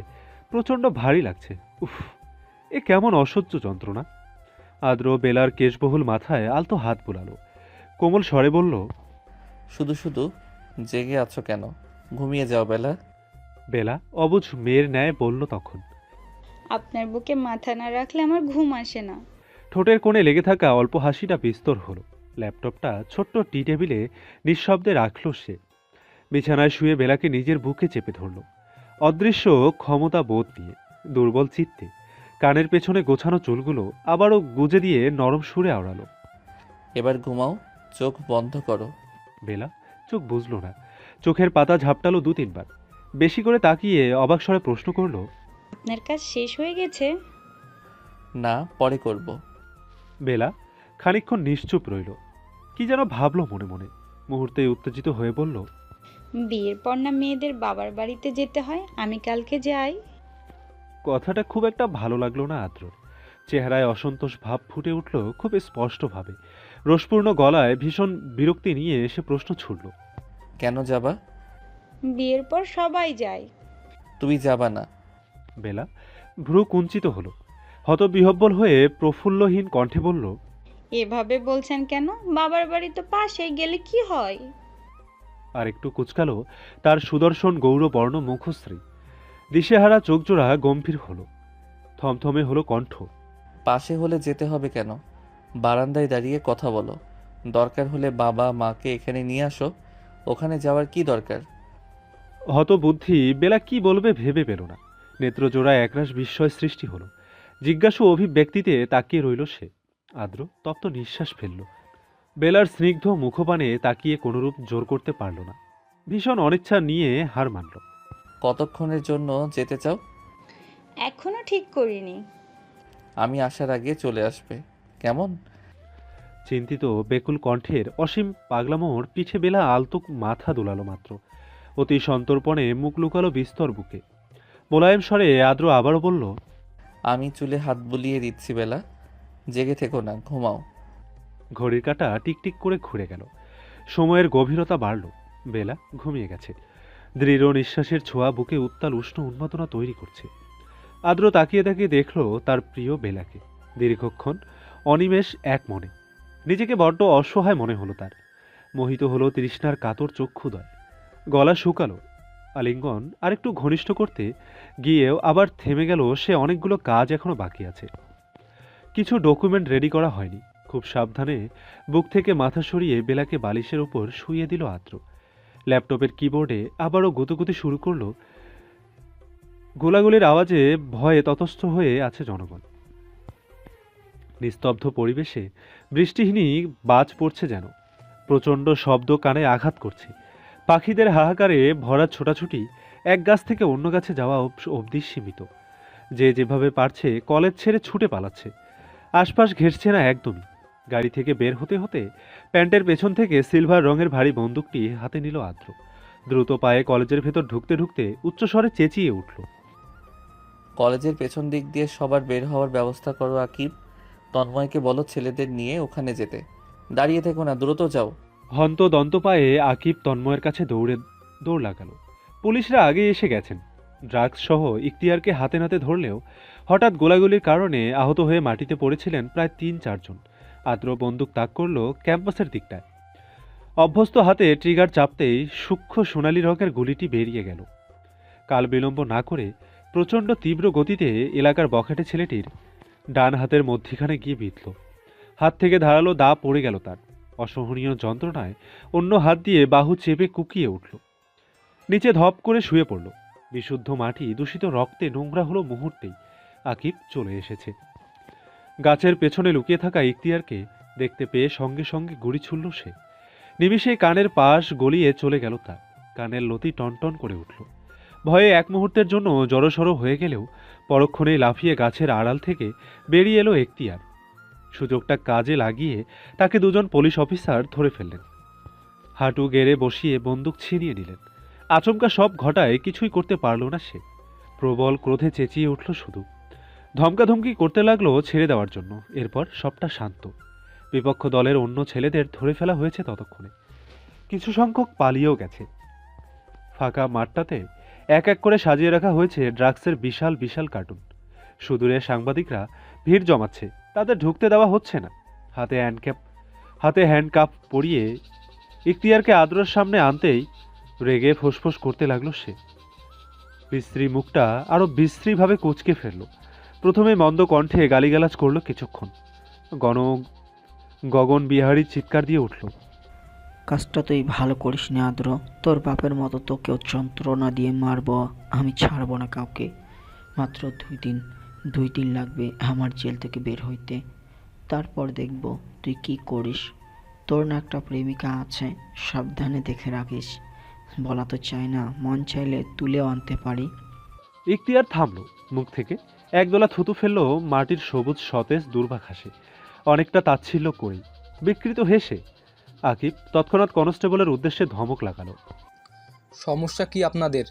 S1: প্রচণ্ড ভারী লাগছে। উফ, এ কেমন অসহ্য যন্ত্রণা। আদ্র বেলার কেশবহুল মাথায় আলতো হাত বুলালো, কোমল স্বরে বলল,
S3: শুধু শুধু জেগে আছো কেন? ঘুমিয়ে যাও বেলা।
S1: বেলা অবুঝ মেয়ের ন্যায় বলল তখন।
S2: আপনার বুকে মাথা না রাখলে আমার ঘুম আসে না।
S1: ঠোঁটের কোণে লেগে থাকা অল্প হাসিটা বিস্তর হলো। ল্যাপটপটা ছোট্ট টি টেবিলে নিঃশব্দে রাখল সে। বিছানায় শুয়ে বেলাকে নিজের বুকে চেপে ধরল, অদৃশ্য ক্ষমতা বোধ নিয়ে, দুর্বল চিত্তে। কানের পেছনে গোছানো চুলগুলো আবারও গুজে দিয়ে নরম সুরে আওড়ালো,
S3: এবার ঘুমাও, চোখ বন্ধ করো।
S1: বেলা চোখ বুঝল না, চোখের পাতা ঝাপটালো 2-3 বার। বেশি করে তাকিয়ে অবাক স্বরে প্রশ্ন করল,
S2: আপনার কাজ শেষ হয়ে গেছে?
S3: না, পরে করব।
S1: বেলা খানিকক্ষণ নিশ্চুপ রইল, কি যেন ভাবল মনে মনে। মুহূর্তে উত্তেজিত হয়ে বলল,
S2: বিয়ের পর না মেয়েদের বাবার বাড়িতে যেতে হয়? আমি কালকে যাই।
S1: কথাটা খুব একটা ভালো লাগলো না আদ্রর। চেহারায় অসন্তোষ ভাব ফুটে উঠল খুব স্পষ্টভাবে। রসপূর্ণ গলায় ভীষণ বিরক্তি নিয়ে সে প্রশ্ন ছুড়ল,
S3: কেন যাবা?
S2: বিয়ের পর সবাই যায়।
S3: তুমি যাবা না?
S1: বেলা ভ্রু কুঞ্চিত হলো, হতবিহ্বল হয়ে প্রফুল্লহীন কণ্ঠে বলল,
S2: এভাবে বলছেন কেন? বাবার বাড়ি তো পাশেই, গেলে কি হয়?
S1: আর একটু কুচকালো তার সুদর্শন গৌরবর্ণ মুখশ্রী। দিশেহারা চোখজোড়া গম্ভীর হলো, থমথমে হলো কণ্ঠ।
S3: পাশে হলে যেতে হবে কেন? বারান্দায় দাঁড়িয়ে কথা বলো। দরকার হলে বাবা মাকে এখানে নিয়ে আসো। ওখানে যাওয়ার কি দরকার?
S1: হতবুদ্ধি বেলা কি বলবে ভেবে পেল না। নেত্রজোড়ায় একরাশ বিস্ময় সৃষ্টি হলো। জিজ্ঞাসু অভিব্যক্তিতে তাকিয়ে রইল সে। আদ্র তপ্ত নিঃশ্বাস ফেলল। বেলার স্নিগ্ধ মুখপানে তাকিয়ে কোনরূপ জোর করতে পারল না। ভীষণ অনিচ্ছা নিয়ে হার মানল।
S3: কতক্ষণের জন্য যেতে চাও?
S2: এখনো ঠিক করিনি।
S3: আমি আসার আগে চলে আসবে, কেমন?
S1: চিন্তিত বেকুল কণ্ঠের অসীম পাগলামোর পিঠে বেলা আলতো মাথা দোলালো মাত্র। অতি সন্তর্পণে মুখ লুকালো বিস্তর বুকে। মোলায়েম স্বরে আদ্র আবারও বলল,
S3: আমি চুলে হাত বুলিয়ে দিচ্ছি বেলা। জেগে থেকো না, ঘুমাও।
S1: ঘড়ির কাঁটা টিকটিক করে ঘুরে গেল। সময়ের গভীরতা বাড়ল। বেলা ঘুমিয়ে গেছে। দৃঢ় নিঃশ্বাসের ছোঁয়া বুকে উত্তাল উষ্ণ উন্মাদনা তৈরি করছে। আদ্র তাকিয়ে তাকিয়ে দেখল তার প্রিয় বেলাকে, দীর্ঘক্ষণ অনিমেষ এক মনে। নিজেকে বড্ড অসহায় মনে হলো তার। মোহিত হলো তৃষ্ণার কাতর চক্ষুদয়। গলা শুকালো। আলিঙ্গন আরেকটু ঘনিষ্ঠ করতে গিয়েও আবার থেমে গেল। সে অনেকগুলো কাজ এখনো বাকি আছে। কিছু ডকুমেন্ট রেডি করা হয়নি, খুব সাবধানে বুক থেকে মাথা সরিয়ে বেলাকে বালিশের ওপর শুইয়ে দিল আদ্র। ল্যাপটপের কিবোর্ডে আবারও গুতগুতি শুরু করলো। গোলাগুলির আওয়াজে ভয়ে ততস্থ হয়ে আছে জনগণ। নিস্তব্ধ পরিবেশে বৃষ্টিহীনই বাজ পড়ছে যেন। প্রচণ্ড শব্দ কানে আঘাত করছে। পাখিদের হাহাকারে ভরা ছোটাছুটি এক গাছ থেকে অন্য গাছে যাওয়া অবধি সীমিত। যে যেভাবে পারছে কলেজ ছেড়ে ছুটে পালাচ্ছে। আশপাশ ঘেঁষছে না একদমই। গাড়ি থেকে বের হতে হতে প্যান্টের পেছন থেকে সিলভার রঙের ভারী বন্দুকটি হাতে নিল আদ্র। দ্রুত পায়ে কলেজের ভেতর ঢুকতে ঢুকতে উচ্চস্বরে চেঁচিয়ে উঠল।
S3: কলেজের পেছন দিক দিয়ে সবার বের হওয়ার ব্যবস্থা করো আকিব। তন্ময়কে বলো ছেলেদের নিয়ে ওখানে যেতে। দাঁড়িয়ে থেকো না, দ্রুত যাও।
S1: দন্ত পায়ে আকিব তন্ময়ের কাছে দৌড় লাগালো। পুলিশরা আগে এসে গেছেন। ড্রাগস সহ ইখতিয়ারকে হাতে নাতে ধরলেও হঠাৎ গোলাগুলির কারণে আহত হয়ে মাটিতে পড়েছিলেন প্রায় ৩-৪ জন। আদ্র বন্দুক তাক করল ক্যাম্পাসের দিকটায়। অভ্যস্ত হাতে ট্রিগার চাপতেই সূক্ষ্ম সোনালি রঙের গুলিটি বেরিয়ে গেল। কাল বিলম্ব না করে প্রচণ্ড তীব্র গতিতে এলাকার বখাটে ছেলেটির ডান হাতের মধ্যিখানে গিয়ে বিঁধল। হাত থেকে ধারালো দা পড়ে গেল তার। অসহনীয় যন্ত্রণায় অন্য হাত দিয়ে বাহু চেপে কুকিয়ে উঠল। নিচে ধপ করে শুয়ে পড়ল। বিশুদ্ধ মাটি দূষিত রক্তে নোংরা হলো মুহূর্তেই। আকিব চলে এসেছে। গাছের পেছনে লুকিয়ে থাকা ইখতিয়ারকে দেখতে পেয়ে সঙ্গে সঙ্গে গুলি ছুড়ল সে। নিমিষেই কানের পাশ গলিয়ে চলে গেল তার। কানের লতি টনটন করে উঠল। ভয়ে এক মুহূর্তের জন্য জড়সড় হয়ে গেলেও পরক্ষণেই লাফিয়ে গাছের আড়াল থেকে বেরিয়ে এলো ইখতিয়ার। সুযোগটা কাজে লাগিয়ে তাকে দুজন পুলিশ অফিসার ধরে ফেললেন। হাঁটু গেড়ে বসিয়ে বন্দুক ছিনিয়ে নিলেন। আচমকা সব ঘটায় কিছুই করতে পারল না সে। প্রবল ক্রোধে চেঁচিয়ে উঠল শুধু। ধমকাধমকি করতে লাগলো ছেড়ে দেওয়ার জন্য। এরপর সবটা শান্ত। বিপক্ষ দলের অন্য ছেলেদের ধরে ফেলা হয়েছে ততক্ষণে। কিছু সংখ্যক পালিয়েও গেছে। ফাঁকা মাঠটাতে এক এক করে সাজিয়ে রাখা হয়েছে ড্রাগসের বিশাল বিশাল কার্টুন। সুদূরে সাংবাদিকরা ভিড় জমাচ্ছে, তাদের ঢুকতে দেওয়া হচ্ছে না। হাতে হ্যান্ডকাপ পরিয়ে ইখতিয়ারকে আদ্রর সামনে আনতেই রেগে ফোঁসফোঁস করতে লাগলো সে। বিশ্রী মুখটা আরো বিশ্রীভাবে কুঁচকে ফেলল। প্রথমে মন্দ কণ্ঠে গালিগালাজ করলো কিছুক্ষণ। গগন বিহারী চিৎকার দিয়ে উঠল।
S5: কাজটা তুই ভালো করিস না আদ্র। তোর বাপের মতো তোকেও যন্ত্রণা দিয়ে মারবো। আমি ছাড়বো না কাউকে। মাত্র 2 দিন লাগবে আমার জেল থেকে বের হইতে। তারপর দেখব তুই কি করিস। তোর না একটা প্রেমিকা আছে, সাবধানে দেখে রাখিস। বলা তো চাই না, মন চাইলে তুলেও আনতে পারি।
S1: ইখতিয়ার থামল। মুখ থেকে একদলা থুতু ফেলল মাটির সবুজ সতেজ দুর্বা ঘাসে। অনেকটা তাচ্ছিল্য করেই বিকৃত হেসে আকিব তৎক্ষণাৎ কনস্টেবলের উদ্দেশ্যে ধমক লাগালো।
S4: সমস্যা কি আপনাদের?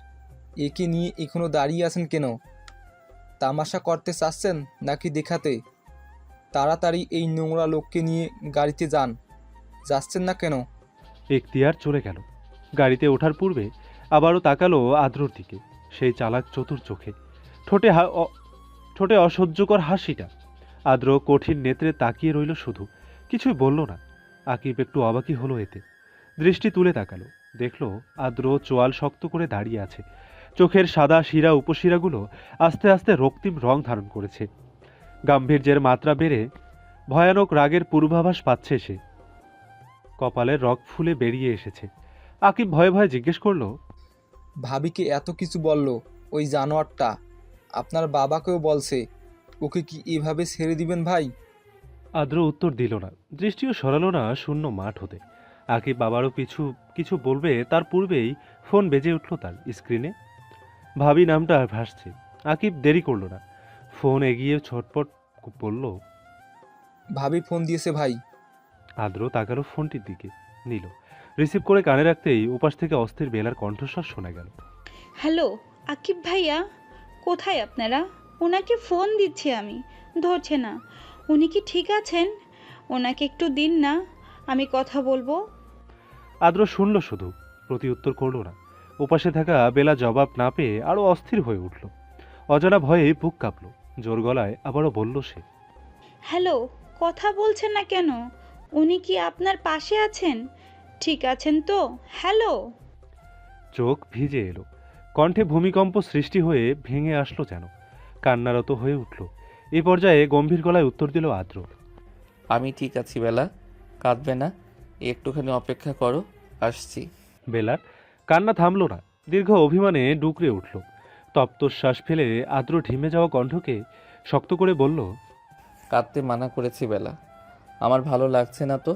S4: একে নিয়ে এখনো দাঁড়িয়ে আছেন কেন? তামাশা করতে চাচ্ছেন নাকি দেখাতে? তাড়াতাড়ি এই নোংরা লোককে নিয়ে গাড়িতে যাচ্ছেন না কেন?
S1: ইখতিয়ার চলে গেল। গাড়িতে ওঠার পূর্বে আবারও তাকালো আদ্রর দিকে, সেই চালাক চতুর চোখে। ঠোঁটে অসহ্যকর হাসিটা। আদ্র কঠিন নেত্রে তাকিয়ে রইল শুধু, কিছুই বলল না। আকিব একটু অবাকই হলো এতে। দৃষ্টি তুলে তাকালো, দেখল আদ্র চোয়াল শক্ত করে দাঁড়িয়ে আছে। চোখের সাদা শিরা উপশিরাগুলো আস্তে আস্তে রক্তিম রং ধারণ করেছে। গাম্ভীর্যের মাত্রা বেড়ে ভয়ানক রাগের পূর্বাভাস পাচ্ছে সে। কপালের রগ ফুলে বেরিয়ে এসেছে। আকিব ভয়ে ভয়ে জিজ্ঞেস করলো,
S4: ভাবিকে এত কিছু বলল ওই জানোয়ারটা? আপনার বাবাকেও বলছে। ওকে কি এভাবে ছেড়ে দিবেন ভাই?
S1: আদ্র উত্তর দিল না, দৃষ্টিও সরালো না শূন্য মাঠ হতে। আকিব বাবারও কিছু বলবে তার পূর্বেই ফোন বেজে উঠল তার স্ক্রিনে। ভাবি নামটা ভাসছে। আকিব দেরি করল না, ফোন এগিয়ে ছটপট বলল,
S4: ভাবি ফোন দিয়েছে ভাই।
S1: আদ্র তাকালো ফোনটির দিকে, নিল। রিসিভ করে কানে রাখতেই ওপাশ থেকে অস্থির বেলার কণ্ঠস্বর শোনা গেল।
S2: হ্যালো আকিব ভাইয়া, কোথায় আপনারা? ওনাকে ফোন দিচ্ছি আমি, ধরছে না। উনি কি ঠিক আছেন? ওনাকে একটু দিন না, আমি কথা বলবো।
S1: আদ্র শুনল শুধু, প্রতি উত্তর করল না। ওপাশে থাকা বেলা জবাব না পেয়ে আরও অস্থির হয়ে উঠল। অজানা ভয়ে বুক কাঁপল। জোর গলায় আবারও বলল সে,
S2: হ্যালো, কথা বলছেন না কেন? উনি কি আপনার পাশে আছেন? ঠিক আছেন তো? হ্যালো।
S1: চোখ ভিজে এলো, কণ্ঠে ভূমিকম্প সৃষ্টি হয়ে ভেঙে আসলো যেন। কান্নারত হয়ে উঠল। এ পর্যায়ে গম্ভীর গলায় উত্তর দিল আদ্র,
S3: আমি ঠিক আছি বেলা, কাঁদবে না, একটুখানি অপেক্ষা করো, আসছি।
S1: বেলার কান্না থামল না, দীর্ঘ অভিমানে ডুকরে উঠল। তপ্ত শ্বাস ফেলে আদ্র ঢিমে যাওয়া কণ্ঠকে শক্ত করে বলল,
S3: কাঁদতে মানা করেছি বেলা, আমার ভালো লাগছে না তো।